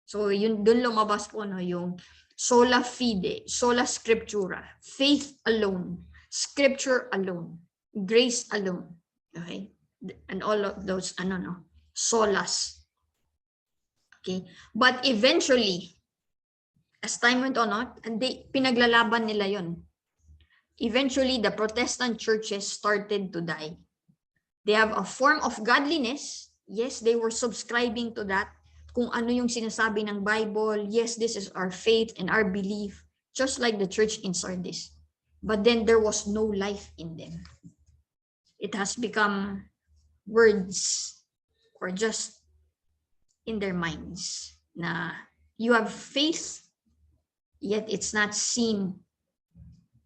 So yun, dun lumabas po, no, yung sola fide, sola scriptura, faith alone, scripture alone, grace alone. Okay, and all of those, solas. Okay, but eventually, as time went on, pinaglalaban nila yon. Eventually, the Protestant churches started to die. They have a form of godliness. Yes, they were subscribing to that. Kung ano yung sinasabi ng Bible. Yes, this is our faith and our belief. Just like the church in Sardis. But then there was no life in them. It has become words or just in their minds na you have faith, yet it's not seen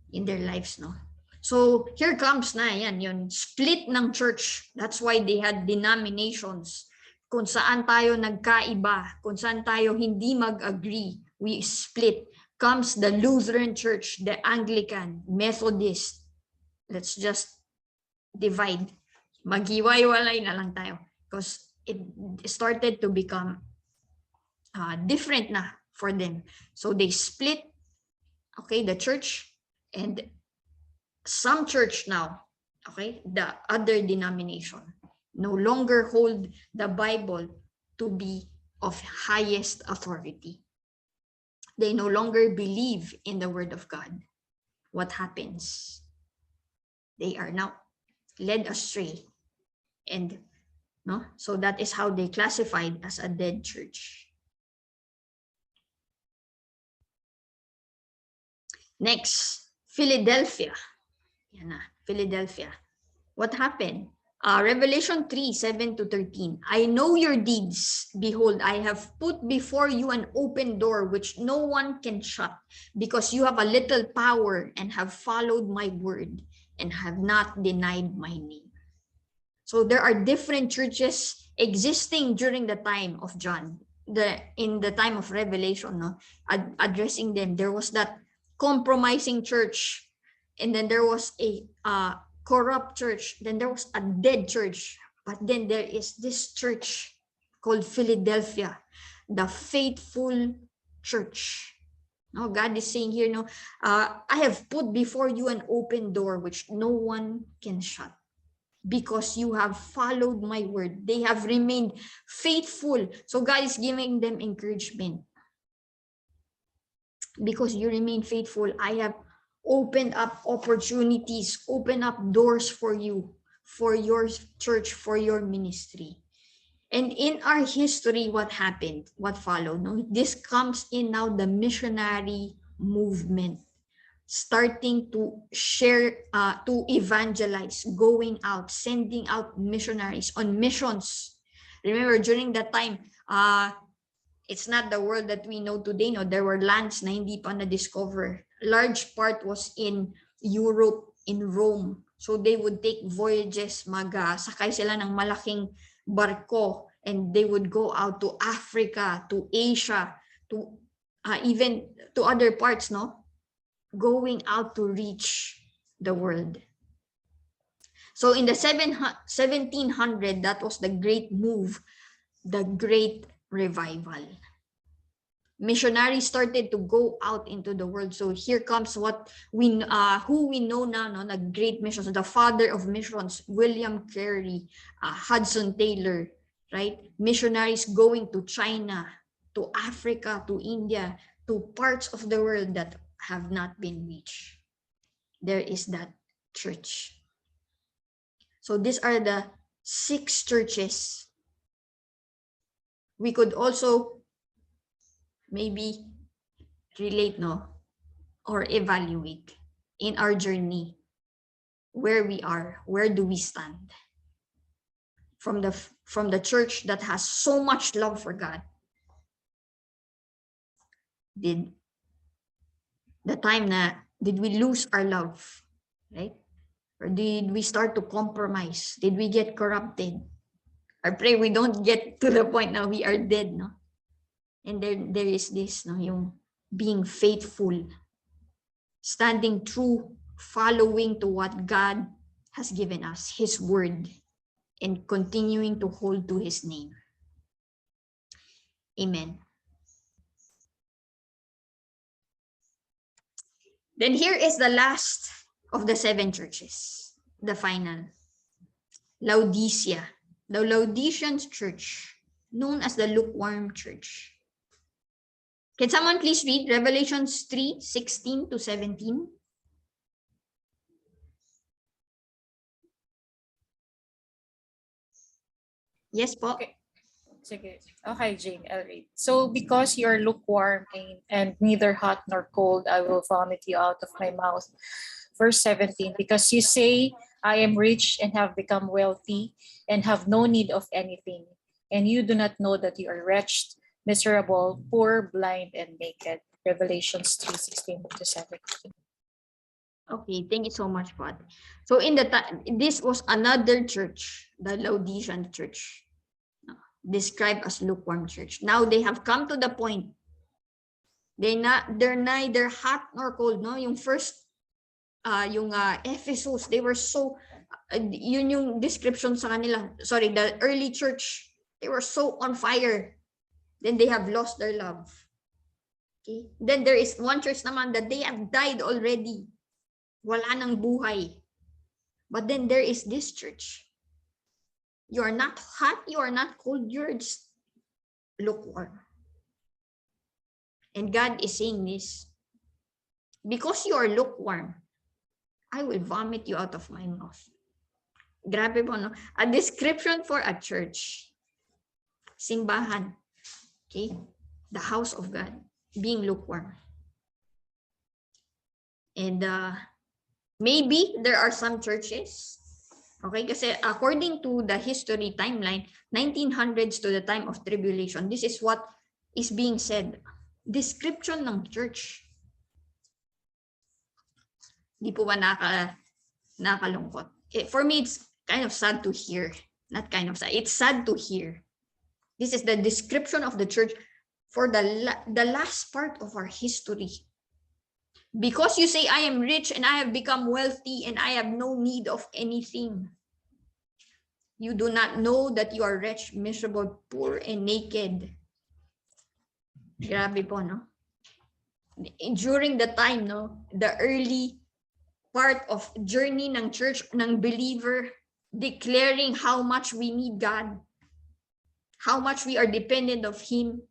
in their lives, no? So here comes na yan, yung split ng church. That's why they had denominations. Kung saan tayo nagkaiba, kung saan tayo hindi mag-agree, we split. Comes the Lutheran Church, the Anglican, Methodist. Let's just divide. Maghiwa-hiwalay na lang tayo. Because it started to become different na for them. So they split, okay, the church, and some church now, okay, the other denomination, no longer hold the Bible to be of highest authority. They no longer believe in the word of God. What happens? They are now led astray. And no, so that is how they classified as a dead church. Next, Philadelphia. Yan na, Philadelphia. What happened? Revelation 3:7-13. I know your deeds. Behold, I have put before you an open door which no one can shut, because you have a little power and have followed my word and have not denied my name. So there are different churches existing during the time of John, in the time of Revelation, no? Addressing them. There was that compromising church, and then there was a corrupt church, then there was a dead church, but then there is this church called Philadelphia, the faithful church. No, God is saying here, no, I have put before you an open door which no one can shut, because you have followed my word. They have remained faithful. So God is giving them encouragement. Because you remain faithful, I have opened up opportunities, open up doors for you, for your church, for your ministry. And in our history, what happened? What followed? No? This comes in now the missionary movement, starting to share, to evangelize, going out, sending out missionaries on missions. Remember, during that time, it's not the world that we know today. No, there were lands na hindi pa na-discover. Large part was in Europe, in Rome. So they would take voyages, sakay sila ng malaking barko, and they would go out to Africa, to Asia, to even to other parts, no? Going out to reach the world. So in the 1700, that was the great move, the great revival. Missionaries started to go out into the world. So here comes what we who we know now, no, the great missions, the father of missions, William Carey, Hudson Taylor, right? Missionaries going to China, to Africa, to India, to parts of the world that have not been reached. There is that church. So these are the 6 churches. We could also maybe relate, no, or evaluate in our journey where we are. Where do we stand? From the church that has so much love for God, did we lose our love, right? Or did we start to compromise? Did we get corrupted? I pray we don't get to the point now we are dead, no? And there is this, no, yung being faithful, standing true, following to what God has given us, His word, and continuing to hold to His name. Amen. Then here is the last of the 7 churches, the final. Laodicea, the Laodicean church, known as the lukewarm church. Can someone please read Revelations 3:16 to 17? Yes po. Okay. Sige. Okay, Jane, I'll read. So because you're lukewarm and neither hot nor cold, I will vomit you out of my mouth. Verse 17, because you say, I am rich and have become wealthy and have no need of anything, and you do not know that you are wretched, miserable, poor, blind, and naked. Revelations 3:16 to 17. Okay, thank you so much, Pat. So in the time, this was another church, the Laodicean church, described as lukewarm church. Now they have come to the point. They're neither hot nor cold, no? Yung first, yung Ephesus, they were so, yun yung description sa kanila. Sorry, the early church, they were so on fire. Then they have lost their love. Okay? Then there is one church naman that they have died already. Wala nang buhay. But then there is this church. You are not hot, you are not cold, you're just lukewarm. And God is saying this. Because you are lukewarm, I will vomit you out of my mouth. Grabe po, no? A description for a church. Simbahan. Okay? The house of God. Being lukewarm. And maybe there are some churches, okay, kasi according to the history timeline, 1900s to the time of tribulation, this is what is being said. Description ng church. Di po ba nakalungkot? For me, it's kind of sad to hear. Not kind of sad. It's sad to hear. This is the description of the church for the last part of our history. Because you say, I am rich and I have become wealthy and I have no need of anything. You do not know that you are wretched, miserable, poor, and naked. Grabe po, no? During the time, no, the early part of journey ng church, ng believer, declaring how much we need God, how much we are dependent of Him.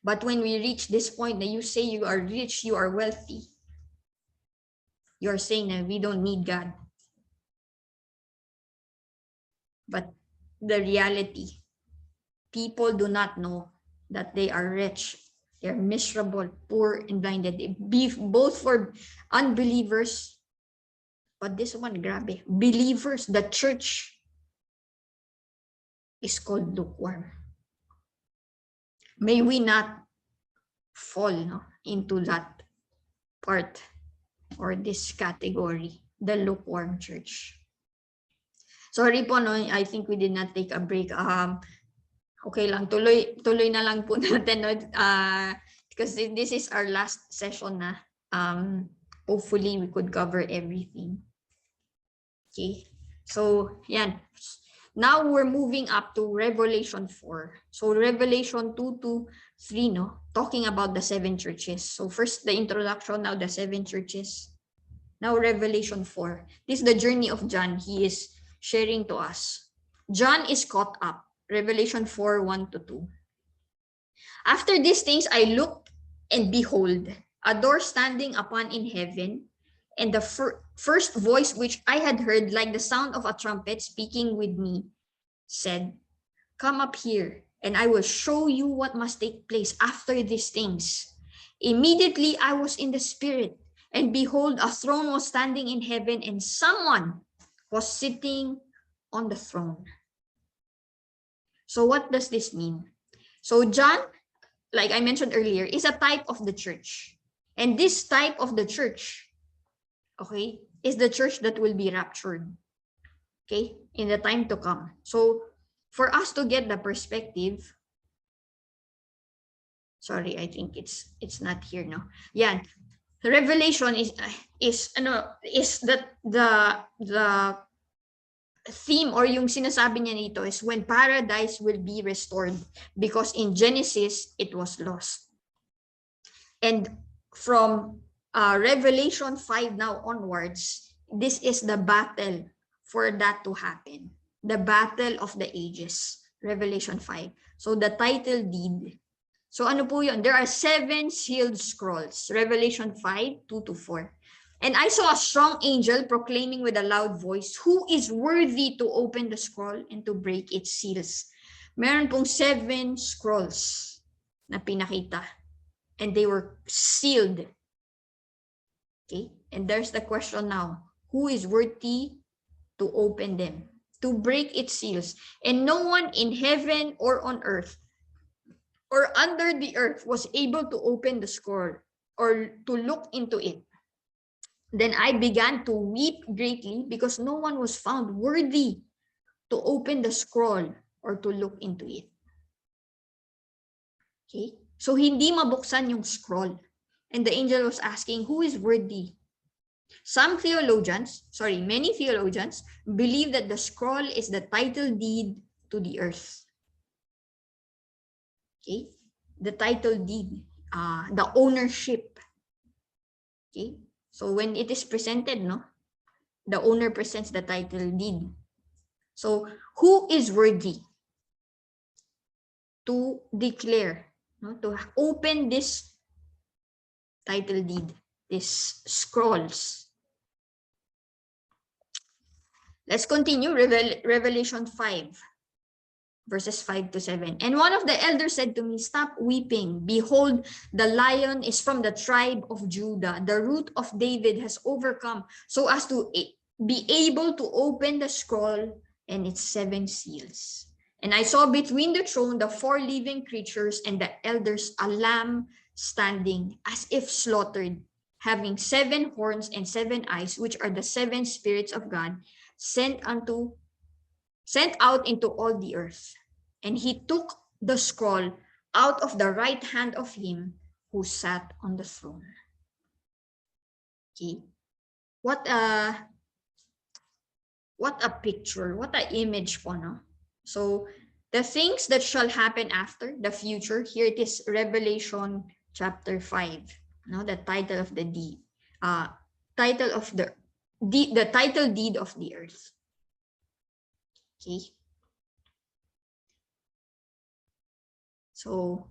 But when we reach this point that you say you are rich, you are wealthy, you are saying that we don't need God. But the reality, people do not know that they are rich, they are miserable, poor, and blinded. Both for unbelievers, but this one, grabe, believers, the church is called lukewarm. May we not fall, no, into that part or this category, the lukewarm church. Sorry po, no, I think we did not take a break. Okay lang, tuloy na lang po natin, no, because this is our last session na. Hopefully we could cover everything. Okay, so yan. Now we're moving up to Revelation 4. So Revelation 2 to 3, no? Talking about the 7 churches. So first the introduction, now the 7 churches. Now Revelation 4. This is the journey of John. He is sharing to us. John is caught up. Revelation 4, 1 to 2. After these things I looked, and behold, a door standing upon in heaven, and the first voice which I had heard, like the sound of a trumpet speaking with me, said, come up here, and I will show you what must take place after these things. Immediately I was in the Spirit, and behold, a throne was standing in heaven, and someone was sitting on the throne. So what does this mean? So John, like I mentioned earlier, is a type of the church. And this type of the church, okay, is the church that will be raptured, okay, in the time to come. So for us to get the perspective, sorry, I think it's not here, no. Yeah, Revelation is that the theme or yung sinasabi niya nito is when paradise will be restored, because in Genesis it was lost. And from Revelation 5 now onwards, this is the battle for that to happen. The battle of the ages, Revelation 5. So the title deed So ano po yun? There are 7 sealed scrolls. Revelation 5, 2-4. And I saw a strong angel proclaiming with a loud voice, "Who is worthy to open the scroll and to break its seals?" Meron pong 7 scrolls na pinakita. And they were sealed. Okay? And there's the question now. Who is worthy to open them, to break its seals? And no one in heaven or on earth or under the earth was able to open the scroll or to look into it. Then I began to weep greatly because no one was found worthy to open the scroll or to look into it. Okay? So hindi mabuksan yung scroll. And the angel was asking, who is worthy? Many theologians believe that the scroll is the title deed to the earth. Okay? The title deed, the ownership. Okay? So when it is presented, no, the owner presents the title deed. So who is worthy to declare, no, to open this title deed, these scrolls? Let's continue. Revelation 5. Verses 5-7. And one of the elders said to me, "Stop weeping. Behold, the lion is from the tribe of Judah. The root of David has overcome so as to be able to open the scroll and its 7 seals." And I saw between the throne the 4 living creatures and the elders a lamb standing as if slaughtered, having 7 horns and 7 eyes, which are the 7 spirits of God, sent out into all the earth. And he took the scroll out of the right hand of him who sat on the throne. Okay. What a picture, what an image po, no? So the things that shall happen after, the future, here it is Revelation chapter 5, no? The title of the deed, title of the title deed of the earth. Okay. So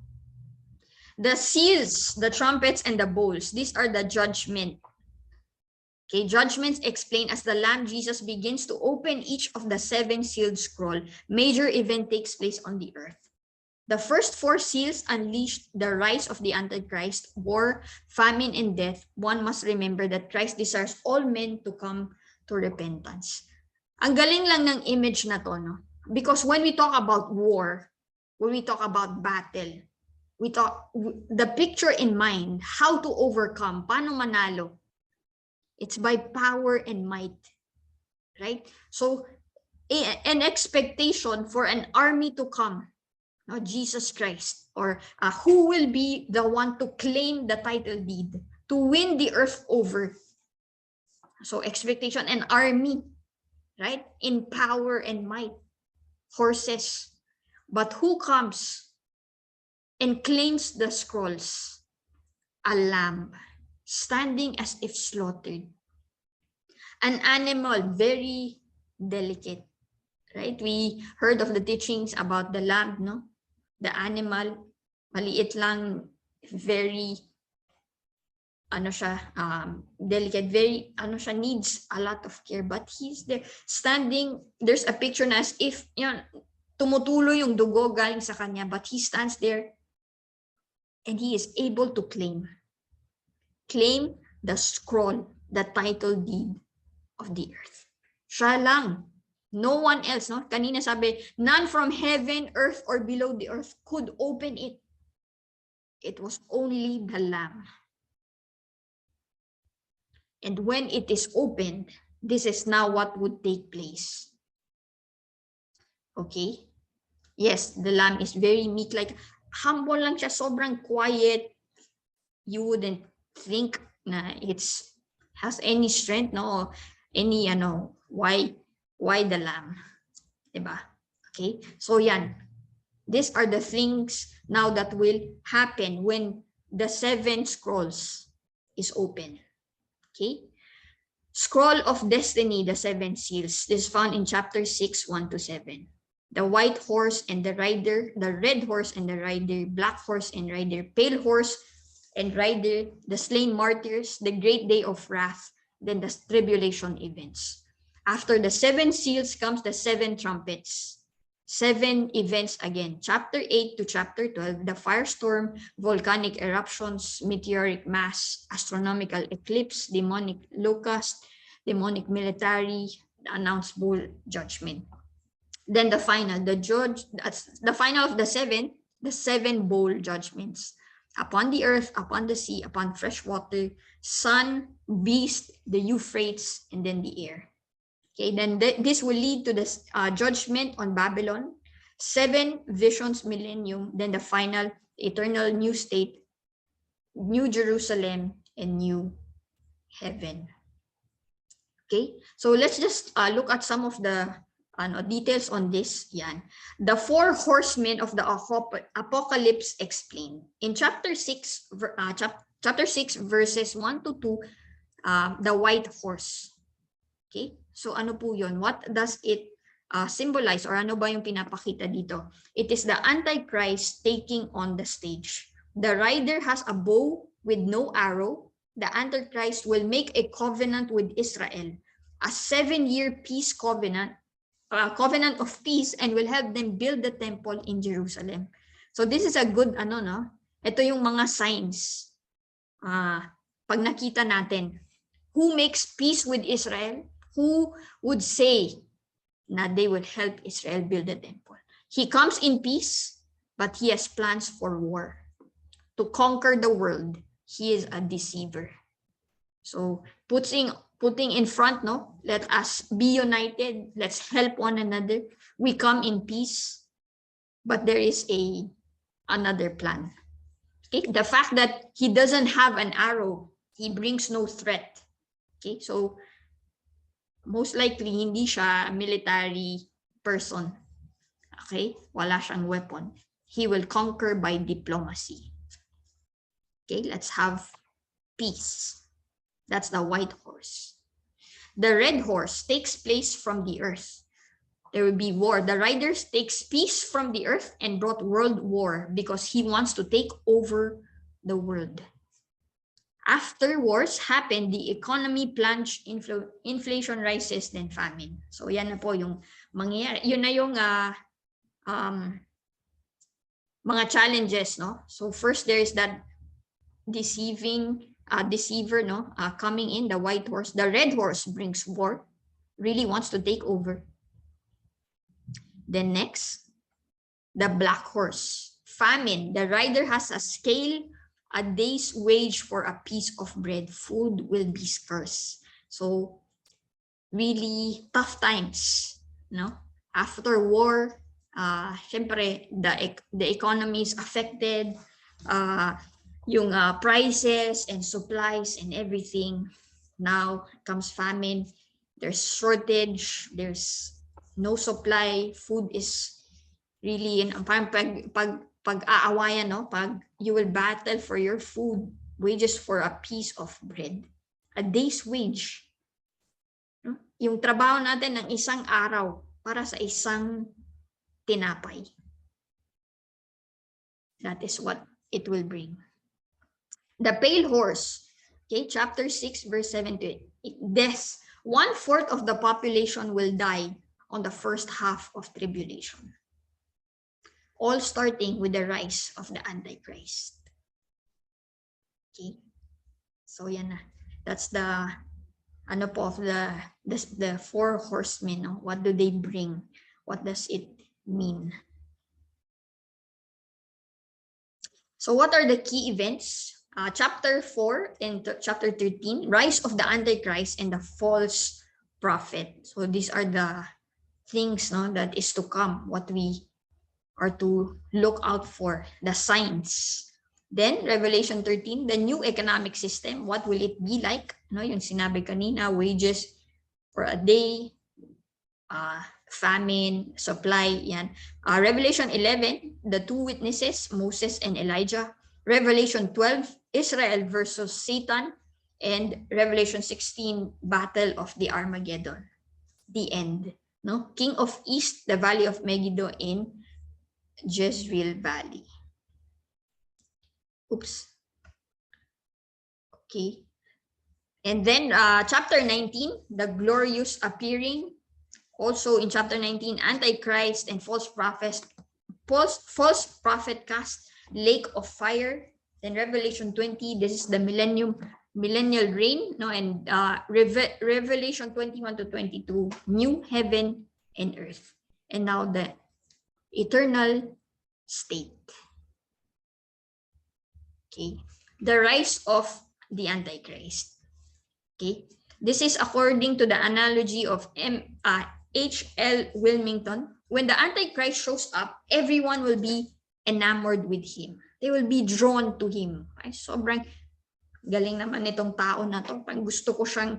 the seals, the trumpets, and the bowls, these are the judgment. Okay, judgments explain as the Lamb Jesus begins to open each of the 7 sealed scroll, major event takes place on the earth. The first 4 seals unleashed the rise of the Antichrist, war, famine, and death. One must remember that Christ desires all men to come to repentance. Ang galing lang ng image na to, no? Because when we talk about war, when we talk about battle, we talk the picture in mind, how to overcome, paano manalo. It's by power and might, right? So an expectation for an army to come, no, Jesus Christ, or who will be the one to claim the title deed, to win the earth over. So expectation, an army, right? In power and might, horses. But who comes and claims the scrolls? A lamb, standing as if slaughtered. An animal, very delicate, right? We heard of the teachings about the lamb, no? The animal, maliit lang, very, delicate, very, needs a lot of care. But he's there, standing, there's a picture na as if, tumutulo yung dugo galing sa kanya, but he stands there and he is able to claim the scroll, the title deed of the earth. Siya lang. No one else, no? Kanina sabi, none from heaven, earth, or below the earth could open it. It was only the Lamb. And when it is opened, this is now what would take place. Okay? Yes, the lamb is very meek, like humble lang siya, sobrang quiet. You wouldn't think na has any strength, no? Any why the lamb? Diba? Okay? So yan. These are the things now that will happen when the 7 scrolls is open. Okay? Scroll of destiny, the 7 seals. This is found in chapter 6, 1-7. the white horse and the rider, the red horse and the rider, black horse and rider, pale horse and rider, the slain martyrs, the great day of wrath, then the tribulation events. After the 7 seals comes the 7 trumpets. 7 events again. Chapter 8 to chapter 12, the firestorm, volcanic eruptions, meteoric mass, astronomical eclipse, demonic locust, demonic military, the announced bowl judgment. Then the final, the final of the 7 bowl judgments. Upon the earth, upon the sea, upon fresh water, sun, beast, the Euphrates, and then the air. Okay, then this will lead to the judgment on Babylon, 7 visions millennium, then the final eternal new state, New Jerusalem, and new heaven. Okay, so let's just look at some of the details on this. Yan. The 4 horsemen of the apocalypse explained. In chapter 6, verses 1 to 2, the white horse. Okay, so ano po yun? What does it symbolize, or ano ba yung pinapakita dito? It is the Antichrist taking on the stage. The rider has a bow with no arrow. The Antichrist will make a covenant with Israel, a 7-year peace covenant, covenant of peace, and will help them build the temple in Jerusalem. So this is a good ito yung mga signs. Pag nakita natin, who makes peace with Israel? Who would say na they will help Israel build the temple? He comes in peace, but he has plans for war. To conquer the world, he is a deceiver. So putting in front, let us be united, let's help one another. We come in peace, but there is another plan. Okay, the fact that he doesn't have an arrow, he brings no threat. Okay, so most likely hindi siya military person. Okay, wala siyang weapon. He will conquer by diplomacy. Okay, let's have peace. That's the white horse. The red horse takes place from the earth. There will be war. The rider takes peace from the earth and brought world war because he wants to take over the world. After wars happen, the economy plunged, inflation rises, then famine. So yan na po yung mangyayari. Yun na yung mga challenges, no? So first there is that deceiver, coming in, the white horse. The red horse brings war, really wants to take over. Then next, the black horse, famine. The rider has a scale, a day's wage for a piece of bread. Food will be scarce. So really tough times, no? After war, syempre the economy is affected, yung prices and supplies and everything. Now comes famine. There's shortage, there's no supply, food is really, parang pag-aawayan, no? Pag you will battle for your food, wages for a piece of bread, a day's wage. Yung trabaho natin ng isang araw para sa isang tinapay. That is what it will bring. The pale horse, okay, chapter 6, verse 7 to 8. Death, 1/4 of the population will die on the first half of tribulation. All starting with the rise of the Antichrist. Okay, so yan na. That's the of the 4 horsemen. No? What do they bring? What does it mean? So what are the key events? Chapter 4 and chapter 13, rise of the Antichrist and the false prophet. So these are the things, no, that is to come, what we are to look out for, the signs. Then Revelation 13, the new economic system, what will it be like? No, yung sinabi kanina, wages for a day, famine, supply, yan. Revelation 11, the 2 witnesses, Moses and Elijah. Revelation 12, Israel versus Satan. And Revelation 16, battle of the Armageddon, the end. no? King of East, the valley of Megiddo in Jezreel Valley. Oops. Okay. And then chapter 19, the glorious appearing. Also in chapter 19, Antichrist and false prophet cast, lake of fire. Then Revelation 20, this is the millennial reign, no, and Revelation 21 to 22, new heaven and earth. And now the eternal state. Okay, the rise of the Antichrist. Okay, this is according to the analogy of H.L. Wilmington. When the Antichrist shows up, everyone will be enamored with him. They will be drawn to him. Ay, sobrang galing naman nitong tao na to. Pag gusto ko siyang,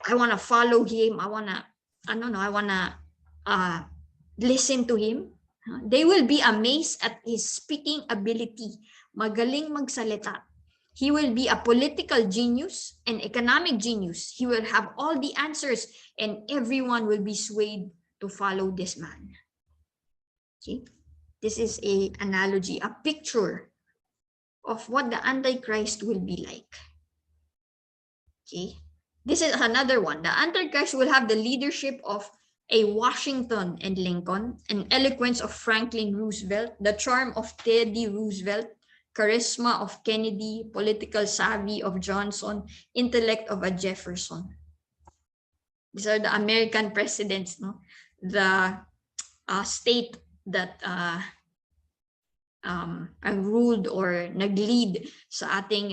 I wanna follow him. I wanna listen to him. They will be amazed at his speaking ability. Magaling magsalita. He will be a political genius, an economic genius. He will have all the answers, and everyone will be swayed to follow this man. Okay, this is an analogy, a picture of what the Antichrist will be like. Okay, this is another one. The Antichrist will have the leadership of a Washington and Lincoln, an eloquence of Franklin Roosevelt, the charm of Teddy Roosevelt, charisma of Kennedy, political savvy of Johnson, intellect of a Jefferson. These are the American presidents, no? The state that ruled or nag-lead sa ating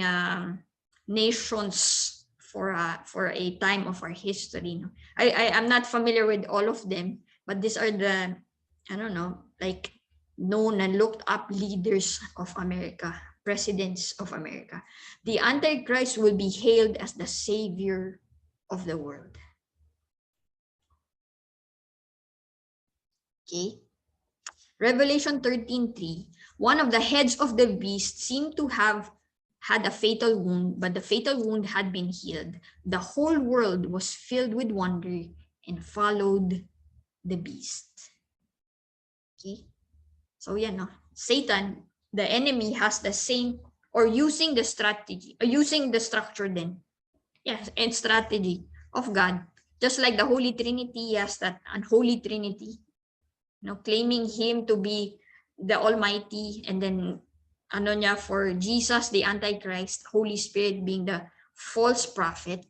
nations for a time of our history. No? I'm not familiar with all of them, but these are the, I don't know, like known and looked up leaders of America, presidents of America. The Antichrist will be hailed as the savior of the world. Okay. Revelation 13:3, one of the heads of the beast seemed to have had a fatal wound, but the fatal wound had been healed. The whole world was filled with wonder and followed the beast. Okay. So yeah, no, Satan, the enemy, has the same, or using the strategy, using the structure then, yes, and strategy of God, just like the Holy Trinity has that unholy Trinity, you know, claiming him to be the Almighty, and then ano niya, for Jesus, the Antichrist, Holy Spirit being the false prophet.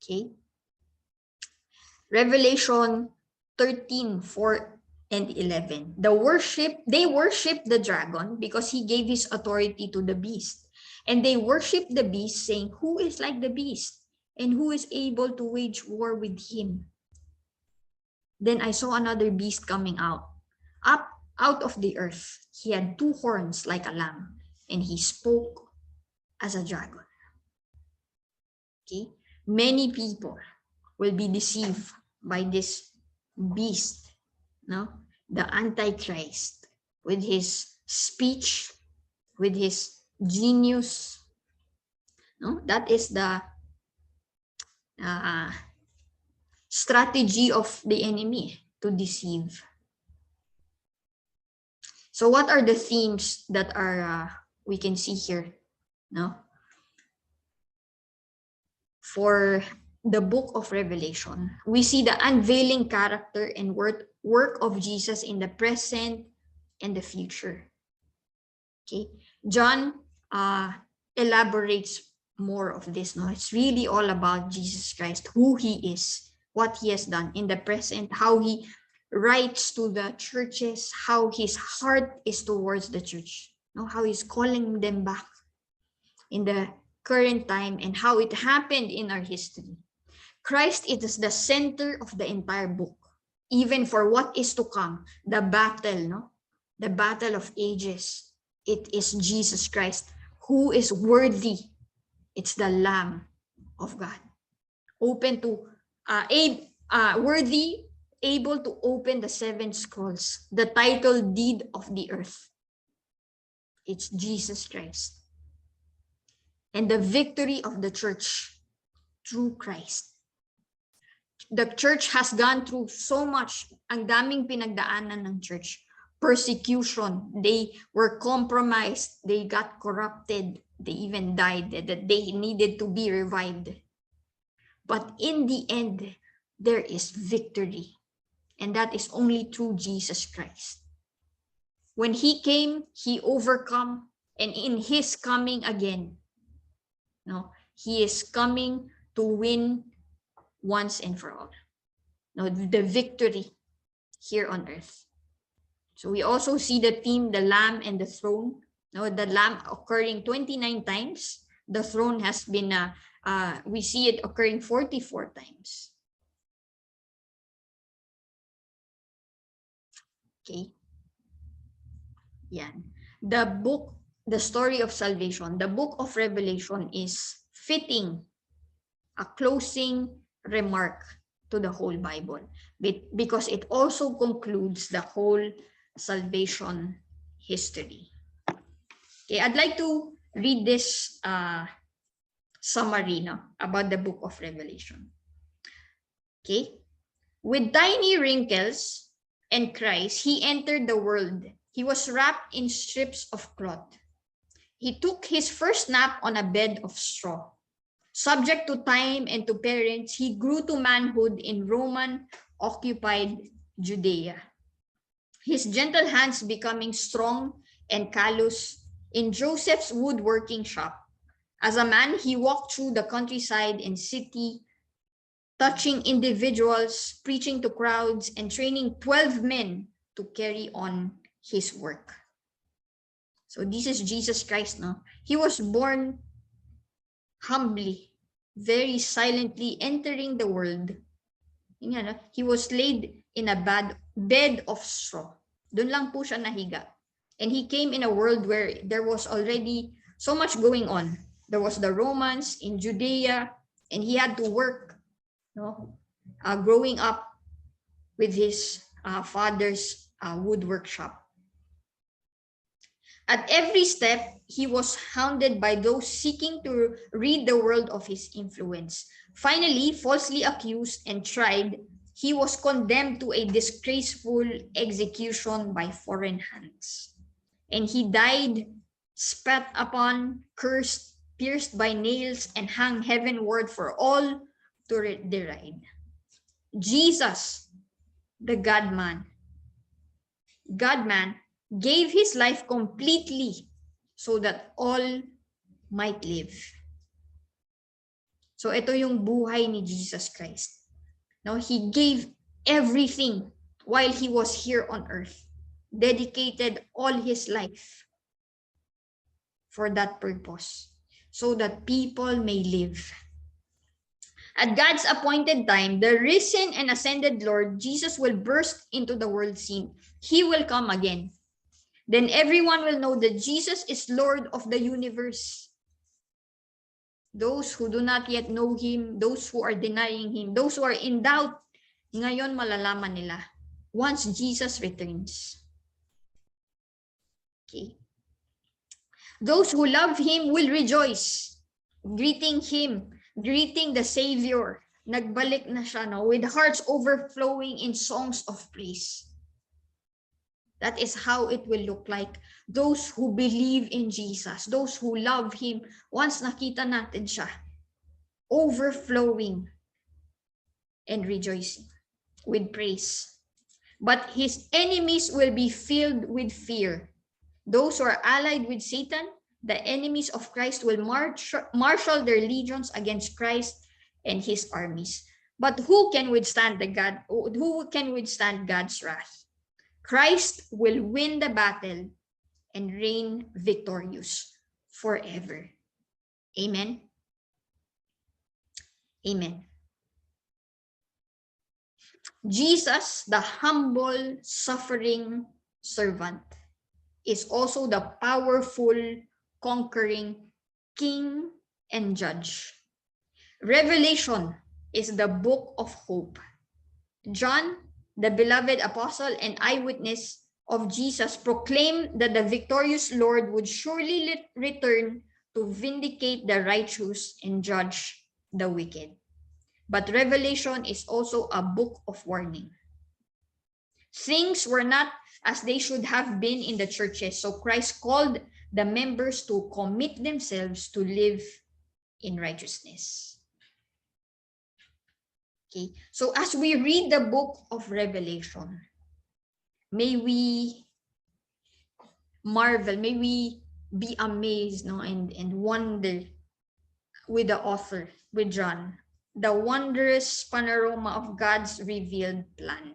Okay. Revelation 13:4 and 11. They worship the dragon because he gave his authority to the beast. And they worship the beast, saying, who is like the beast? And who is able to wage war with him? Then I saw another beast coming up out of the earth. He had 2 horns like a lamb, and he spoke as a dragon. Okay? Many people will be deceived by this beast, no? The Antichrist, with his speech, with his genius. No? That is the strategy of the enemy, to deceive. So what are the themes that are we can see here? No? For the book of Revelation, we see the unveiling character and work of Jesus in the present and the future. Okay, John elaborates more of this. No, it's really all about Jesus Christ, who he is, what he has done in the present, how he writes to the churches, how his heart is towards the church, no, how he's calling them back in the current time, and how it happened in our history. Christ is the center of the entire book, even for what is to come, the battle, no? The battle of ages. It is Jesus Christ who is worthy. It's the Lamb of God, open to worthy, able to open the 7 scrolls, the title deed of the earth. It's Jesus Christ. And the victory of the church through Christ. The church has gone through so much. Ang daming pinagdaanan ng church. Persecution. They were compromised. They got corrupted. They even died. That they needed to be revived. But in the end, there is victory. And that is only through Jesus Christ. When he came, he overcome. And in his coming again, no, he is coming to win once and for all. No, the victory here on earth. So we also see the theme, the Lamb and the throne. No, the Lamb occurring 29 times. The throne has been, we see it occurring 44 times. Okay. Yan. The story of salvation, the book of Revelation is fitting a closing remark to the whole Bible because it also concludes the whole salvation history. Okay, I'd like to read this summary now about the book of Revelation. Okay, with tiny wrinkles and cries, he entered the world. He was wrapped in strips of cloth. He took his first nap on a bed of straw. Subject to time and to parents, he grew to manhood in Roman-occupied Judea. His gentle hands becoming strong and callous in Joseph's woodworking shop. As a man, he walked through the countryside and city, touching individuals, preaching to crowds, and training 12 men to carry on his work. So this is Jesus Christ, no? He was born humbly, very silently entering the world. He was laid in a bed of straw. Doon lang po siya nahiga. And he came in a world where there was already so much going on. There was the Romans in Judea, and he had to work, growing up with his father's woodwork shop. At every step, he was hounded by those seeking to rid the world of his influence. Finally, falsely accused and tried, he was condemned to a disgraceful execution by foreign hands. And he died, spat upon, cursed, pierced by nails, and hung heavenward for all to deride. Jesus, the God-man, gave his life completely so that all might live. So ito yung buhay ni Jesus Christ. Now, he gave everything while he was here on earth, dedicated all his life for that purpose, so that people may live. At God's appointed time, the risen and ascended Lord Jesus will burst into the world scene. He will come again. Then everyone will know that Jesus is Lord of the universe. Those who do not yet know him, those who are denying him, those who are in doubt, ngayon malalaman nila once Jesus returns. Okay. Those who love him will rejoice, greeting him, greeting the Savior. Nagbalik na siya, with hearts overflowing in songs of praise. That is how it will look like. Those who believe in Jesus, those who love him, once nakita natin siya, overflowing and rejoicing with praise. But his enemies will be filled with fear. Those who are allied with Satan, the enemies of Christ, will marshal their legions against Christ and his armies. But who can withstand God's wrath? Christ will win the battle and reign victorious forever. Amen. Amen. Jesus, the humble, suffering servant, is also the powerful, conquering King and Judge. Revelation is the book of hope. John, the beloved apostle and eyewitness of Jesus, proclaimed that the victorious Lord would surely return to vindicate the righteous and judge the wicked. but Revelation is also a book of warning. Things were not as they should have been in the churches. So Christ called the members to commit themselves to live in righteousness. Okay, so as we read the book of Revelation, may we marvel, may we be amazed, no, and wonder with the author, with John, the wondrous panorama of God's revealed plan.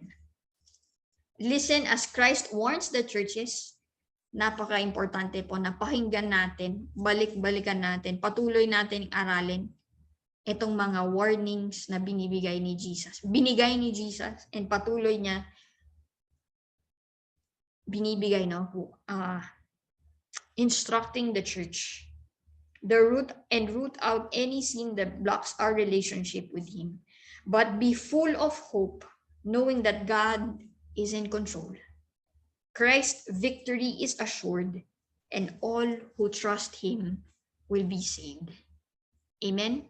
Listen as Christ warns the churches. Napaka-importante po na pakinggan natin, balik-balikan natin, patuloy natin aralin itong mga warnings na binibigay ni Jesus. Binigay ni Jesus and patuloy niya binibigay, no, instructing the church. The root out any sin that blocks our relationship with Him. But be full of hope, knowing that God is in control. Christ's victory is assured, and all who trust Him will be saved. Amen?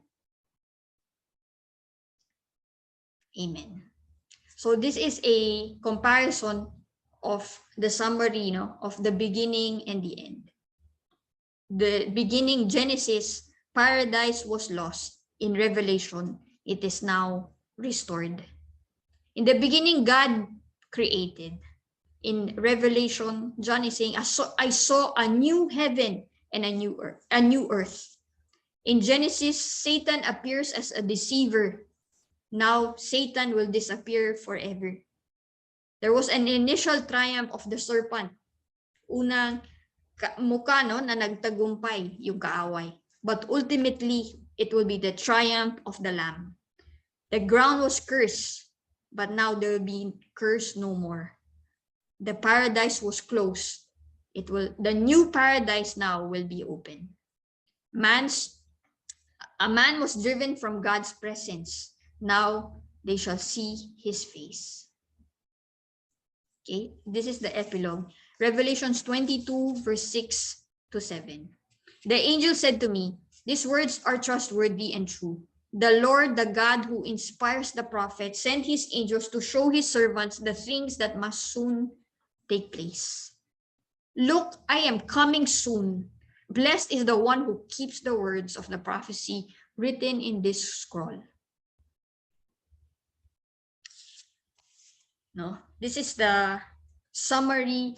Amen. So this is a comparison of the summary, no, of the beginning and the end. The beginning, Genesis, paradise was lost. In Revelation, it is now restored. In the beginning, God created. In Revelation, John is saying, I saw a new heaven and a new earth. In Genesis, Satan appears as a deceiver. Now, Satan will disappear forever. There was an initial triumph of the serpent. Unang mukha, no, na nagtagumpay yung kaaway. But ultimately, it will be the triumph of the Lamb. The ground was cursed, but now there will be cursed no more. The paradise was closed. The new paradise now will be open. A man was driven from God's presence. Now they shall see His face. Okay, this is the epilogue. Revelations 22, verse 6 to 7. The angel said to me, these words are trustworthy and true. The Lord, the God who inspires the prophet, sent His angels to show His servants the things that must soon take place. Look, I am coming soon. Blessed is the one who keeps the words of the prophecy written in this scroll. No, this is the summary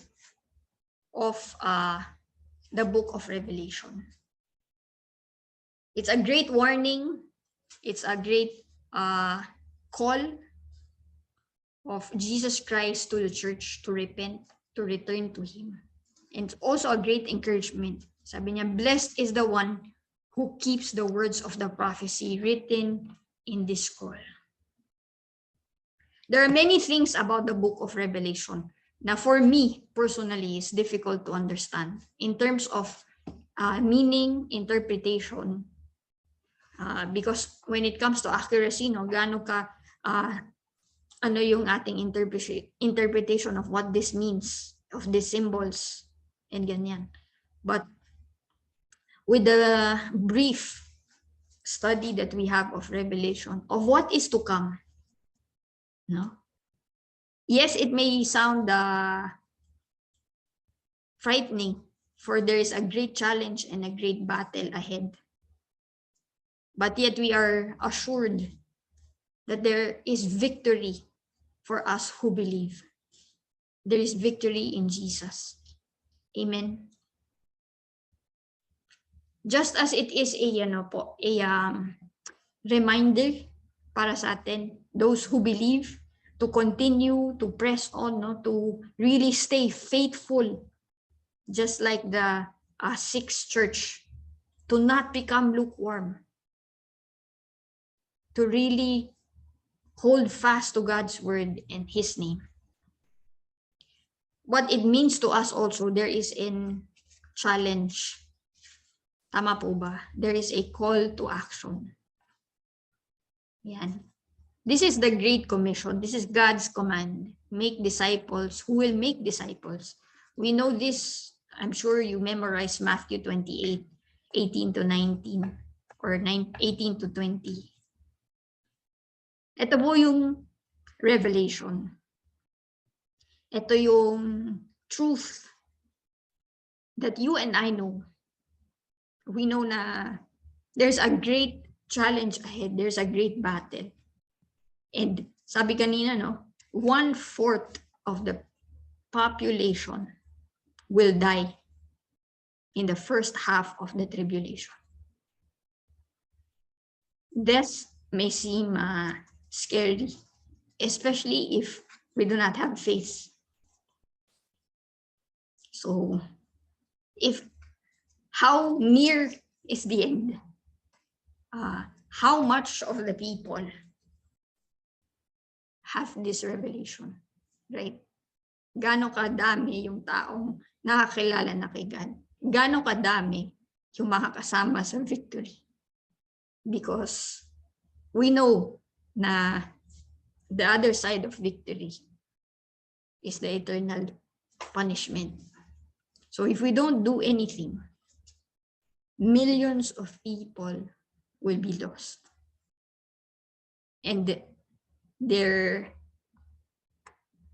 of the book of Revelation. It's a great warning. It's a great call of Jesus Christ to the church to repent, to return to Him. And also a great encouragement. Sabi niya, blessed is the one who keeps the words of the prophecy written in this scroll. There are many things about the book of Revelation na for me personally is difficult to understand in terms of meaning, interpretation, because when it comes to accuracy, no, gaano ka ano yung ating interpretation of what this means, of these symbols and ganyan. But with the brief study that we have of Revelation, of what is to come, no? Yes, it may sound frightening, for there is a great challenge and a great battle ahead. But yet we are assured that there is victory for us who believe. There is victory in Jesus. Amen. Just as it is a reminder para sa atin, those who believe, to continue to press on, no, to really stay faithful, just like the sixth church, to not become lukewarm, to really hold fast to God's word and His name. What it means to us also, there is a challenge. Tama po ba? There is a call to action. Yan. This is the Great Commission. This is God's command. Make disciples who will make disciples. We know this. I'm sure you memorized Matthew 28, 18 to 19, or 18 to 20. Ito po yung revelation. Ito yung truth that you and I know. We know na there's a great challenge ahead. There's a great battle. And sabi kanina, no, 1/4 of the population will die in the first half of the tribulation. This may seem scary, especially if we do not have faith. So, how near is the end? How much of the people have this revelation, right? Gaano kadami yung taong nakakilala na kay God? Gaano kadami yung makakasama sa victory? Because we know na the other side of victory is the eternal punishment. So if we don't do anything, millions of people will be lost. And their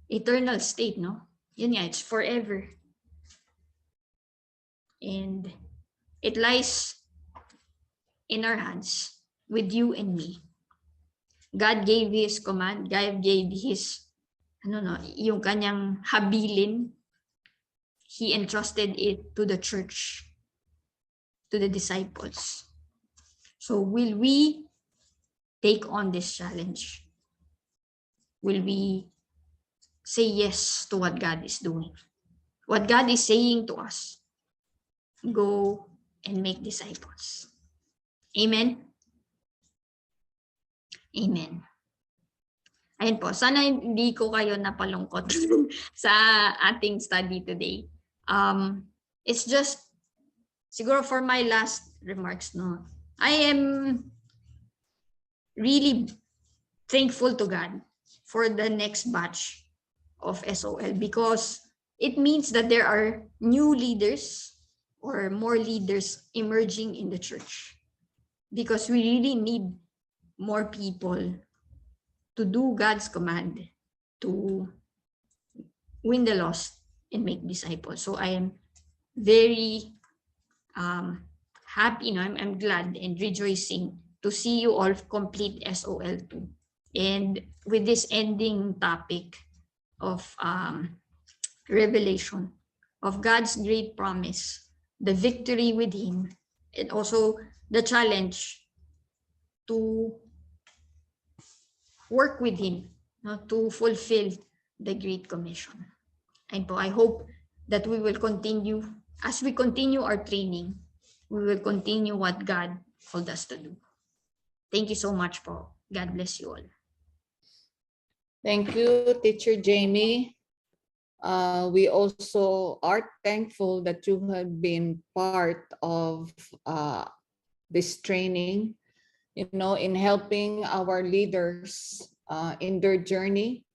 eternal state, no? Yun nga, it's forever. And it lies in our hands with you and me. God gave his command, God gave his, yung kanyang habilin. He entrusted it to the church, to the disciples. So will we take on this challenge? Will we say yes to what God is doing? What God is saying to us? Go and make disciples. Amen? Amen. Ayun po, sana hindi ko kayo napalungkot sa ating study today. It's just, siguro for my last remarks, no, I am really thankful to God for the next batch of SOL because it means that there are new leaders or more leaders emerging in the church because we really need more people to do God's command to win the lost and make disciples. So I am very happy, I'm glad and rejoicing to see you all complete SOL2. And with this ending topic of revelation of God's great promise, the victory with him, and also the challenge to work with him to fulfill the Great Commission. And po, I hope that we will continue, as we continue our training, we will continue what God called us to do. Thank you so much po. God bless you all. Thank you, Teacher Jamie. We also are thankful that you have been part of this training, in helping our leaders in their journey,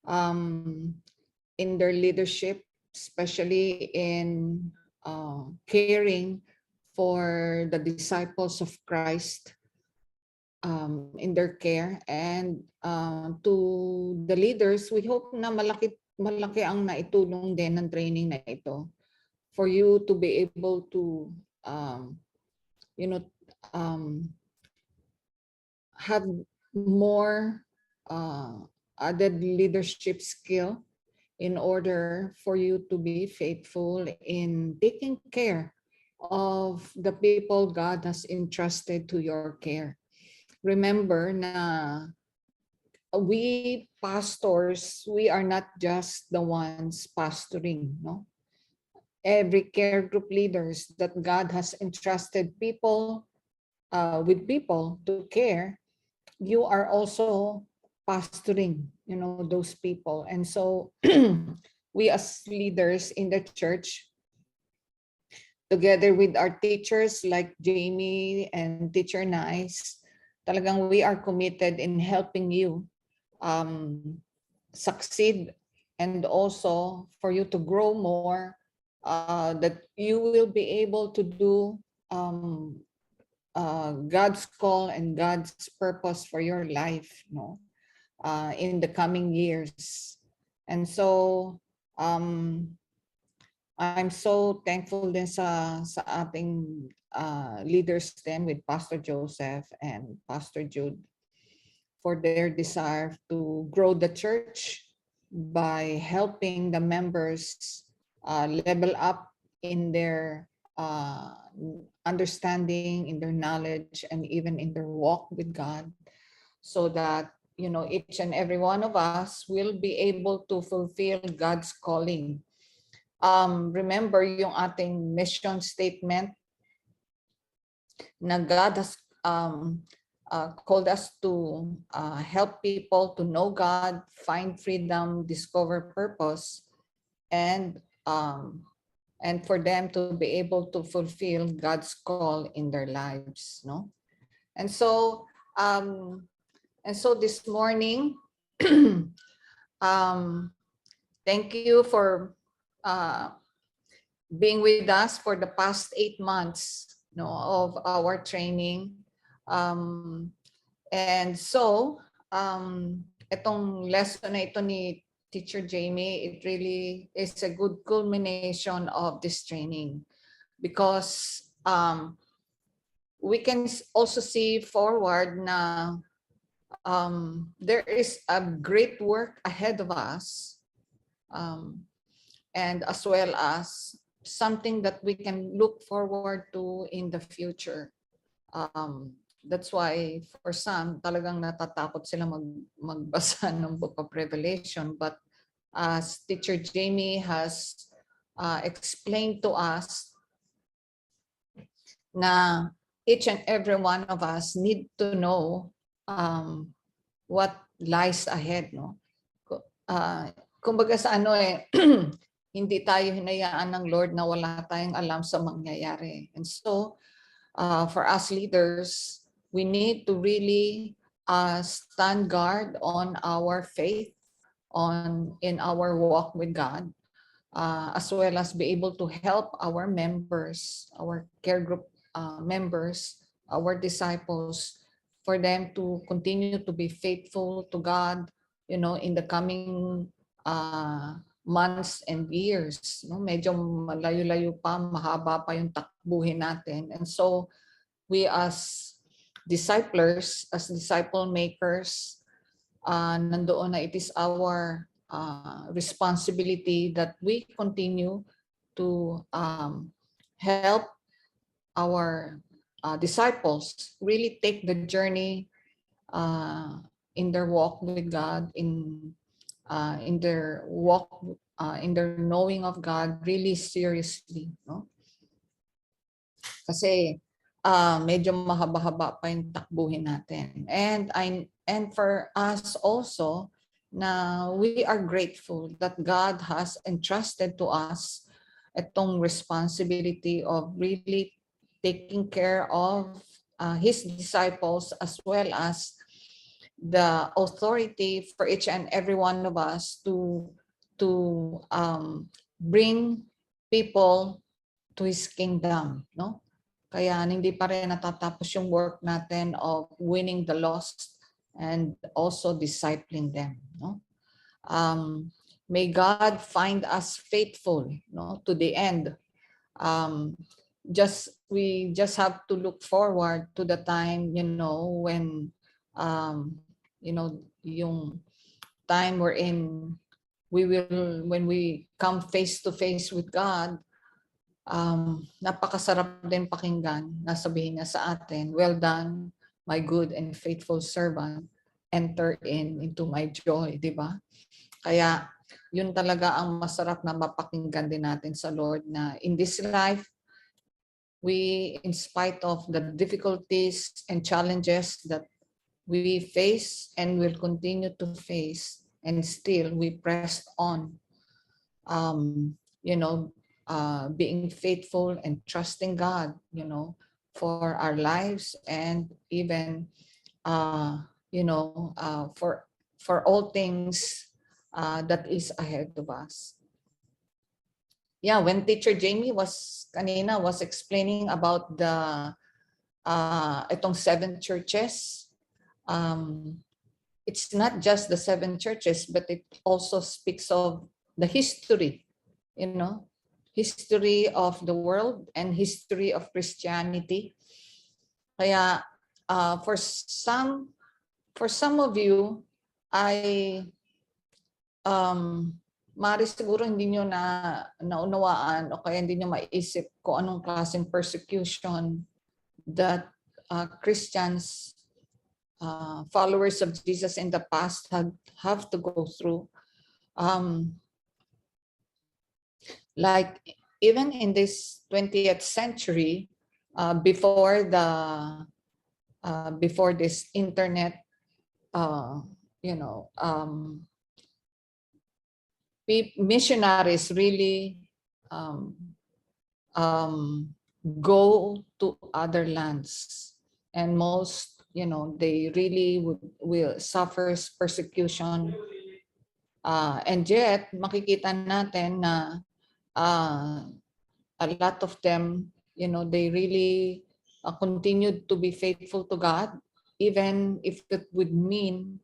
in their leadership, especially in caring for the disciples of Christ in their care. And to the leaders, we hope na malaki ang naitulong din ng training na ito for you to be able to have more added leadership skill in order for you to be faithful in taking care of the people God has entrusted to your care. Remember na we pastors, we are not just the ones pastoring, no? Every care group leaders that God has entrusted people with people to care, you are also pastoring, those people. And so we as leaders in the church, together with our teachers like Jamie and Teacher Nice, talagang we are committed in helping you succeed and also for you to grow more, that you will be able to do God's call and God's purpose for your life, no? in the coming years. And so I'm so thankful din sa ating leaders din with Pastor Joseph and Pastor Jude for their desire to grow the church by helping the members level up in their understanding, in their knowledge, and even in their walk with God, so that each and every one of us will be able to fulfill God's calling. Remember yung ating mission statement na God has called us to help people to know God, find freedom, discover purpose, and for them to be able to fulfill God's call in their lives, no? And so this morning, thank you for being with us for the past 8 months, of our training. And so, itong lesson na ito ni Teacher Jamie, it really is a good culmination of this training, because we can also see forward na there is a great work ahead of us, and as well as something that we can look forward to in the future. That's why for some, talagang natatakot sila magbasa ng Book of Revelation. But as Teacher Jamie has explained to us, na each and every one of us need to know what lies ahead, no? Kumbaga sa hindi tayo hinayaan ng Lord na wala tayong alam sa mangyayari. And so, for us leaders, we need to really stand guard on our faith, in our walk with God, as well as be able to help our members, our care group members, our disciples, for them to continue to be faithful to God, in the coming months and years. Medyo malayo-layo pa, mahaba pa yung takbuhin natin. And so we as disciplers, as disciple makers, nandoon na it is our responsibility that we continue to help our disciples really take the journey in their walk with God, in their walk, in their knowing of God really seriously, no? Kasi medyo mahaba-haba pa yung takbuhin natin. And for us also, na we are grateful that God has entrusted to us itong responsibility of really taking care of His disciples, as well as the authority for each and every one of us to bring people to His kingdom, no? Kaya hindi pa rin natatapos yung work natin of winning the lost and also discipling them, no? May God find us faithful, no, to the end. We just have to look forward to the time, when yung time wherein when we come face to face with God, napakasarap din pakinggan na sabihin niya sa atin, "Well done, my good and faithful servant, enter into my joy," di ba? Kaya yun talaga ang masarap na mapakinggan din natin sa Lord, na in this life, we, in spite of the difficulties and challenges that we face and will continue to face, and still we pressed on, being faithful and trusting God, for our lives, and even, for all things that is ahead of us. Yeah, when Teacher Jamie was explaining about the itong 7 churches, it's not just the 7 churches, but it also speaks of the history, history of the world and history of Christianity. Kaya for some of you, maaari siguro hindi nyo naunawaan o kaya hindi nyo maisip kung anong klaseng persecution that Christians, followers of Jesus in the past have to go through. Like even in this 20th century, before this internet, missionaries really go to other lands, and most, they really will suffer persecution, and yet makikita natin na a lot of them, they really continued to be faithful to God, even if it would mean,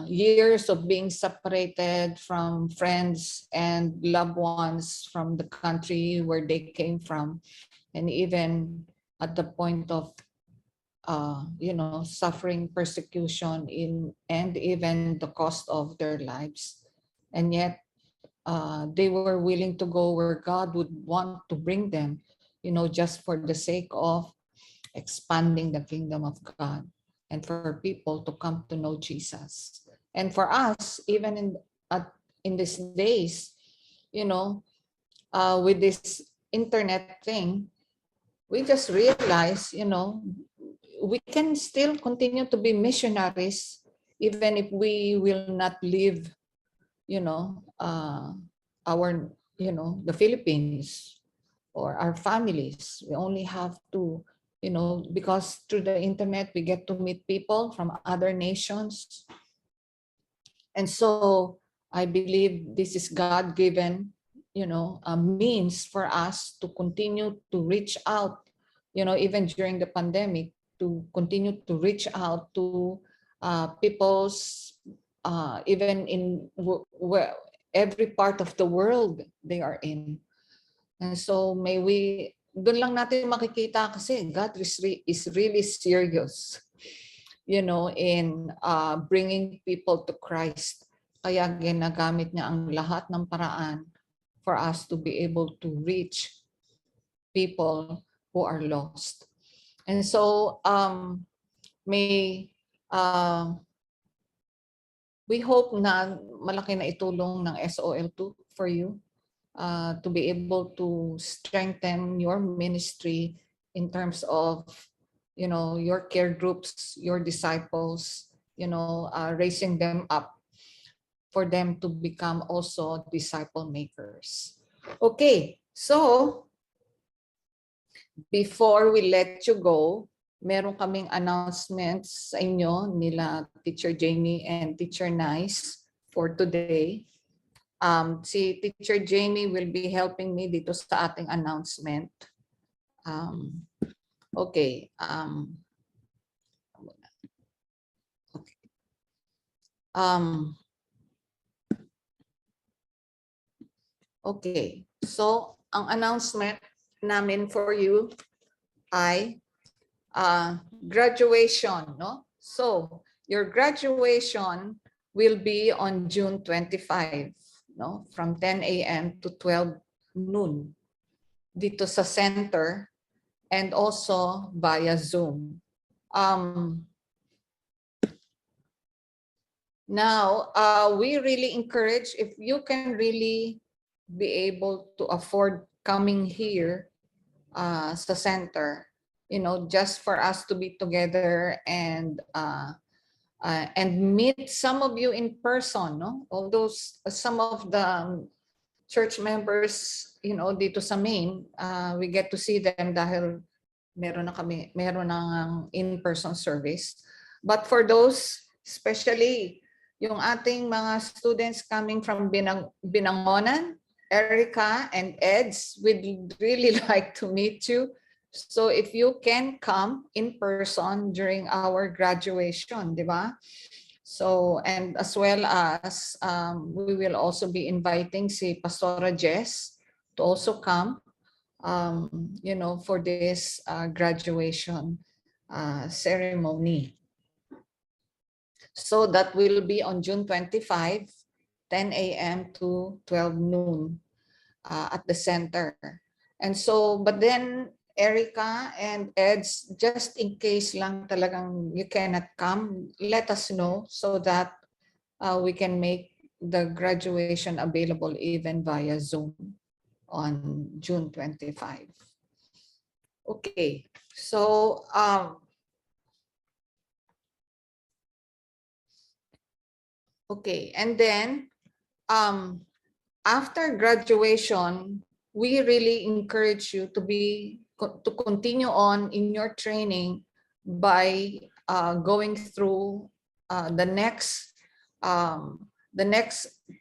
years of being separated from friends and loved ones from the country where they came from, and even at the point of, suffering persecution and even the cost of their lives. And yet, they were willing to go where God would want to bring them, just for the sake of expanding the kingdom of God and for people to come to know Jesus. And for us, even in these days, with this internet thing, we just realize, we can still continue to be missionaries even if we will not live, the Philippines or our families. We only have to, because through the internet, we get to meet people from other nations. And so I believe this is God-given, a means for us to continue to reach out, even during the pandemic, to continue to reach out to people's, even in every part of the world they are in. And so may we, doon lang natin makikita kasi God is really serious, in bringing people to Christ. Kaya ginagamit niya ang lahat ng paraan for us to be able to reach people who are lost. And so we hope na malaki na itulong ng SOL2 for you to be able to strengthen your ministry in terms of, your care groups, your disciples, raising them up for them to become also disciple makers. Okay, so before we let you go, meron kaming announcements sa inyo nila Teacher Jamie and Teacher Nice for today. Si Teacher Jamie will be helping me dito sa ating announcement. Okay. Okay. So, ang announcement namin for you ay graduation, no? So, your graduation will be on June 25, no? From 10 a.m. to 12 noon dito sa center and also via Zoom. Now, we really encourage, if you can really be able to afford coming here sa center, just for us to be together and meet some of you in person, no? Although some of the church members, dito sa Maine, we get to see them dahil meron ng in-person service. But for those, especially yung ating mga students coming from Binangonan, Erica and Eds, we'd really like to meet you. So if you can come in person during our graduation, di ba? So, and as well as we will also be inviting si Pastora Jess to also come, you know, for this graduation ceremony. So that will be on June 25, 10 a.m. to 12 noon at the center. And so, but then Erica and Eds, just in case lang talagang you cannot come, let us know so that we can make the graduation available even via Zoom on June 25. Okay, so okay, and then after graduation, we really encourage you to continue on in your training by going through the next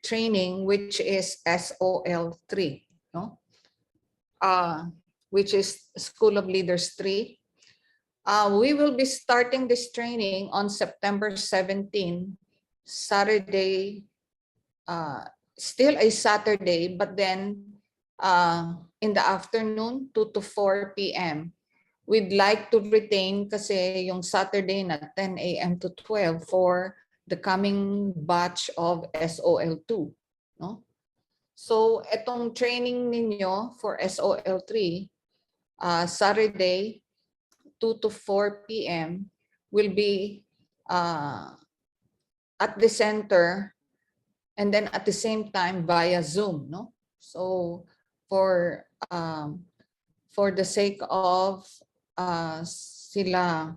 training, which is SOL 3, no? Which is School of Leaders 3. We will be starting this training on September 17, Saturday, still a Saturday, but then in the afternoon, 2 to 4 p.m. We'd like to retain kasi yung Saturday na 10 a.m. to 12 for the coming batch of SOL2. No? So, itong training ninyo for SOL3, Saturday, 2 to 4 p.m. will be at the center and then at the same time via Zoom. No? So, for the sake of sila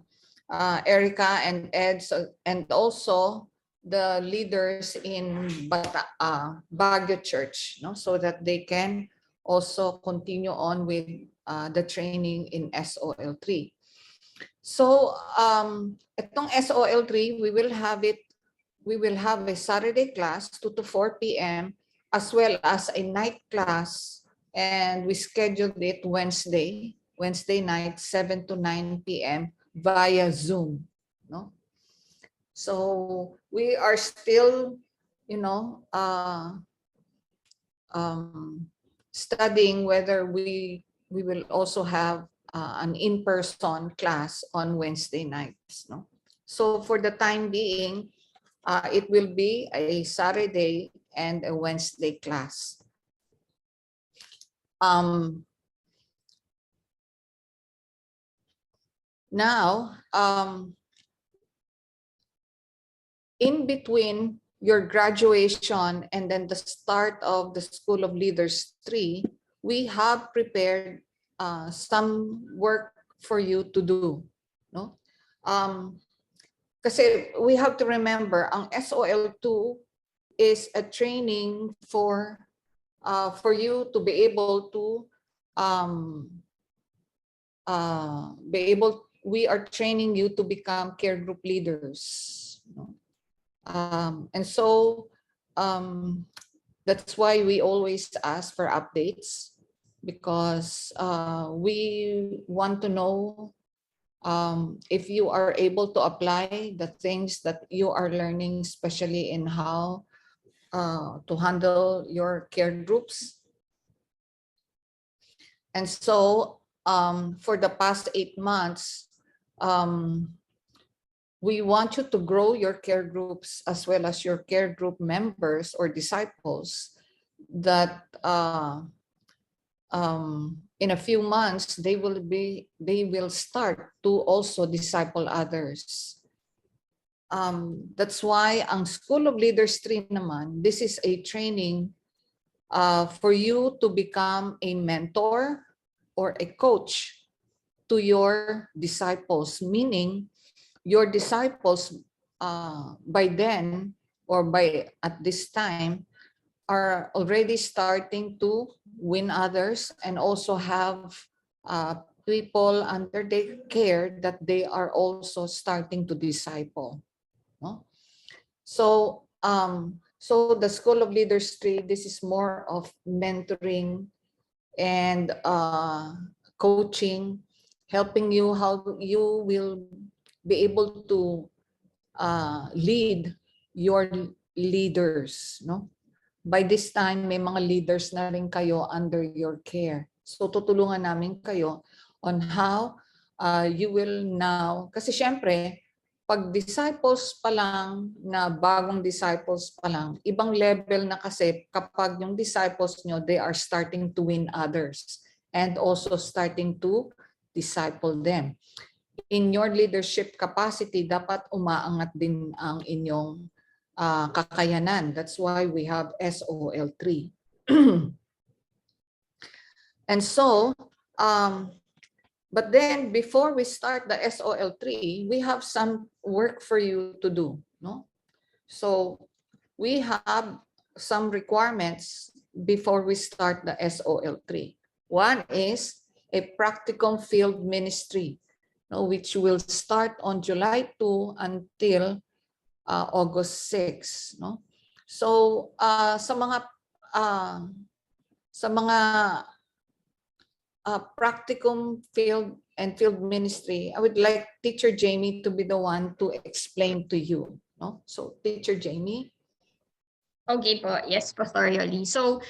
Erica and Ed, and also the leaders in Baguio Church, no, so that they can also continue on with the training in SOL3. So itong SOL3, we will have a Saturday class 2 to 4 p.m. as well as a night class, and we scheduled it Wednesday night 7 to 9 p.m. via Zoom. No? So we are still, you know, studying whether we will also have an in-person class on Wednesday nights. No? So for the time being, it will be a Saturday and a Wednesday class. Now, in between your graduation and then the start of the School of Leaders 3, we have prepared some work for you to do. No? Kasi we have to remember, ang SOL2 is a training for you to be able to we are training you to become care group leaders. And so that's why we always ask for updates, because we want to know if you are able to apply the things that you are learning, especially in how to handle your care groups. And so for the past 8 months, we want you to grow your care groups as well as your care group members or disciples, that in a few months they will start to also disciple others. That's why ang School of Leaders 3 naman, this is a training for you to become a mentor or a coach to your disciples, meaning your disciples by then or by at this time are already starting to win others and also have people under their care that they are also starting to disciple. No? So so the School of Leaders 3, this is more of mentoring and coaching helping you how you will be able to lead your leaders, no? By this time, may mga leaders na rin kayo under your care. So tutulungan namin kayo on how you will now, kasi syempre, pag disciples pa lang, na bagong disciples pa lang, ibang level na kasi kapag yung disciples nyo, they are starting to win others and also starting to disciple them. In your leadership capacity, dapat umaangat din ang inyong kakayanan. That's why we have SOL3. And so, but then before we start the SOL3, we have some work for you to do, no? So we have some requirements before we start the SOL3. One is a practicum field ministry, no, which will start on July 2 until August 6, no? So sa mga practicum field and field ministry, I would like Teacher Jamie to be the one to explain to you, no? So Teacher Jamie. Okay po. Yes, Pastor Yoli. So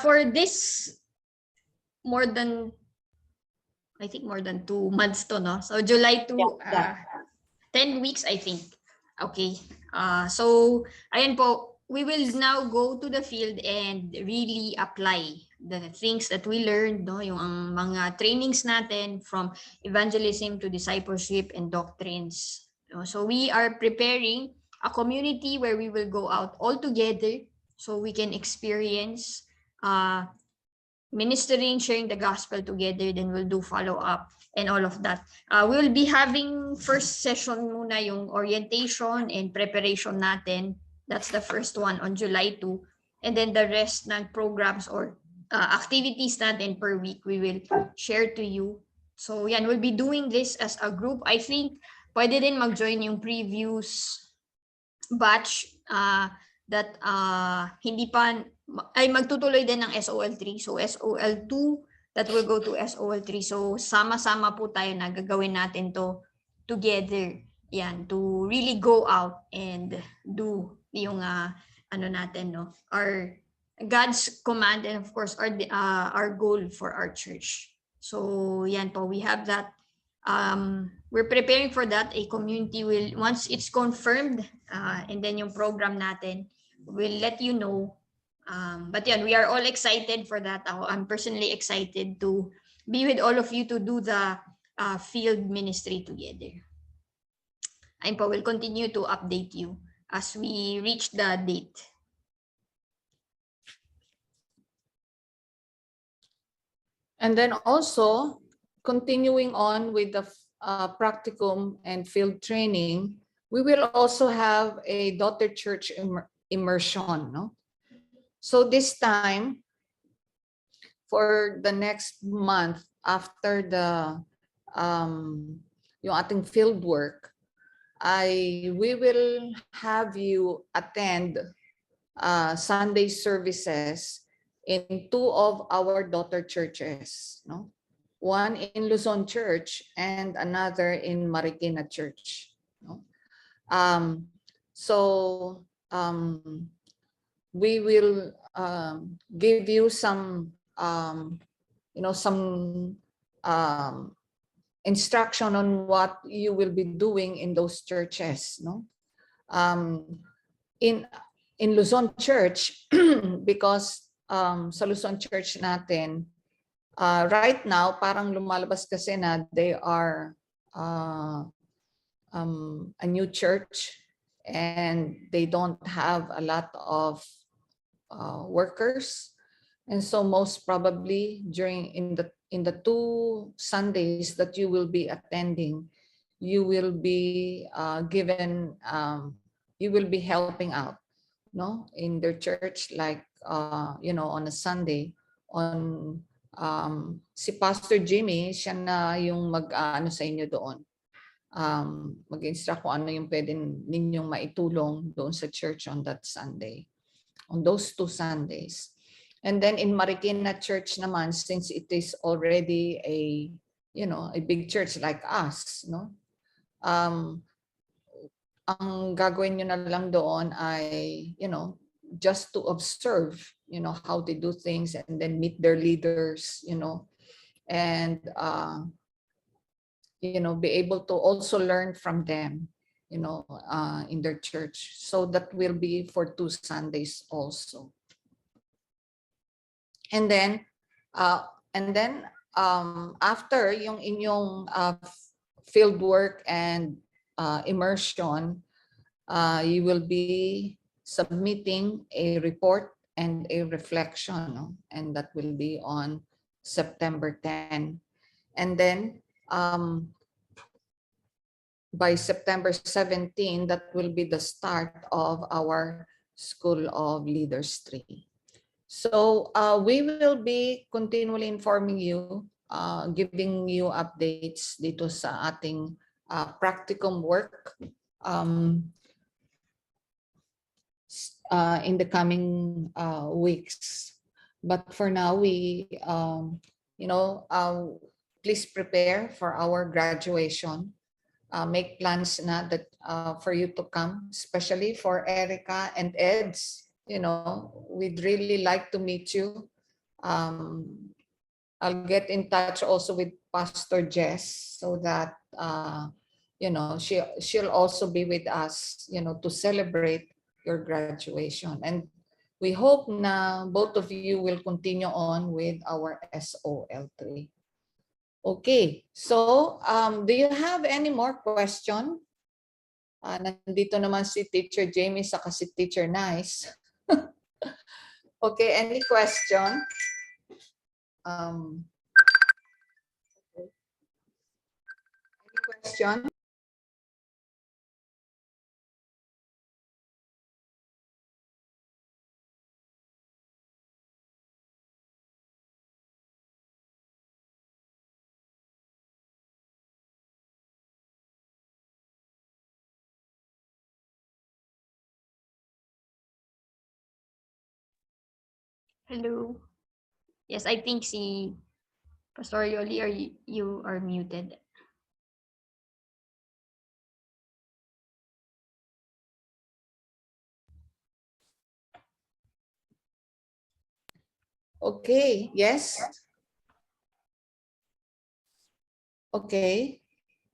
for this I think more than 2 months to, no? So July to 10 weeks, I think. Okay. So ayan po, we will now go to the field and really apply the things that we learned, no? Yung ang mga trainings natin from evangelism to discipleship and doctrines. No? So we are preparing a community where we will go out all together so we can experience ministering, sharing the gospel together, then we'll do follow-up and all of that. We'll be having first session muna yung orientation and preparation natin. That's the first one on July 2. And then the rest ng programs or activities natin per week, we will share to you. So yan, we'll be doing this as a group. I think pwede din mag-join yung previous batch that hindi pa ay magtutuloy din ng SOL3. So SOL2 that will go to SOL3. So sama-sama po tayo na gagawin natin to together. Yan, to really go out and do yung ano natin, no? Our God's command and of course our goal for our church. So yan po, we have that. We're preparing for that. A community will, once it's confirmed, and then yung program natin, we'll let you know. But yeah, we are all excited for that. I'm personally excited to be with all of you to do the field ministry together. And po, we'll continue to update you as we reach the date. And then also, continuing on with the practicum and field training, we will also have a daughter church immersion, no? So this time, for the next month after the yung ating field work, we will have you attend Sunday services in 2 of our daughter churches, no? One in Luzon Church and another in Marikina Church, no? We will give you some instruction on what you will be doing in those churches, no? In Luzon Church, because sa Luzon Church natin, right now, parang lumalabas kasi na they are a new church and they don't have a lot of workers. And so most probably in the 2 Sundays that you will be attending, you will be you will be helping out, no, in their church, like on a Sunday on si Pastor Jimmy, siya na yung mag-ano sa inyo doon. Mag-instruct kung ano yung pwede ninyong maitulong doon sa church on that Sunday, on those 2 Sundays. And then in Marikina Church naman, since it is already a a big church like us, no? Ang gagawin nyo na lang doon ay, just to observe, how they do things and then meet their leaders, and, be able to also learn from them, in their church. So that will be for 2 Sundays also. And then, after yung inyong field work and immersion, you will be submitting a report and a reflection, no? And that will be on September 10. And then by September 17, that will be the start of our School of Leaders 3. So we will be continually informing you, giving you updates dito sa ating practicum work in the coming weeks. But for now, please prepare for our graduation. Make plans na that for you to come, especially for Erica and Eds. We'd really like to meet you. I'll get in touch also with Pastor Jess so that she'll also be with us, to celebrate your graduation. And we hope na both of you will continue on with our SOL3. Okay, so do you have any more question? Nandito naman si Teacher Jamie saka si Teacher Nice. Okay, any question? Any question? Hello. Yes, I think si Pastor Yoli, you are muted. Okay, yes. Okay.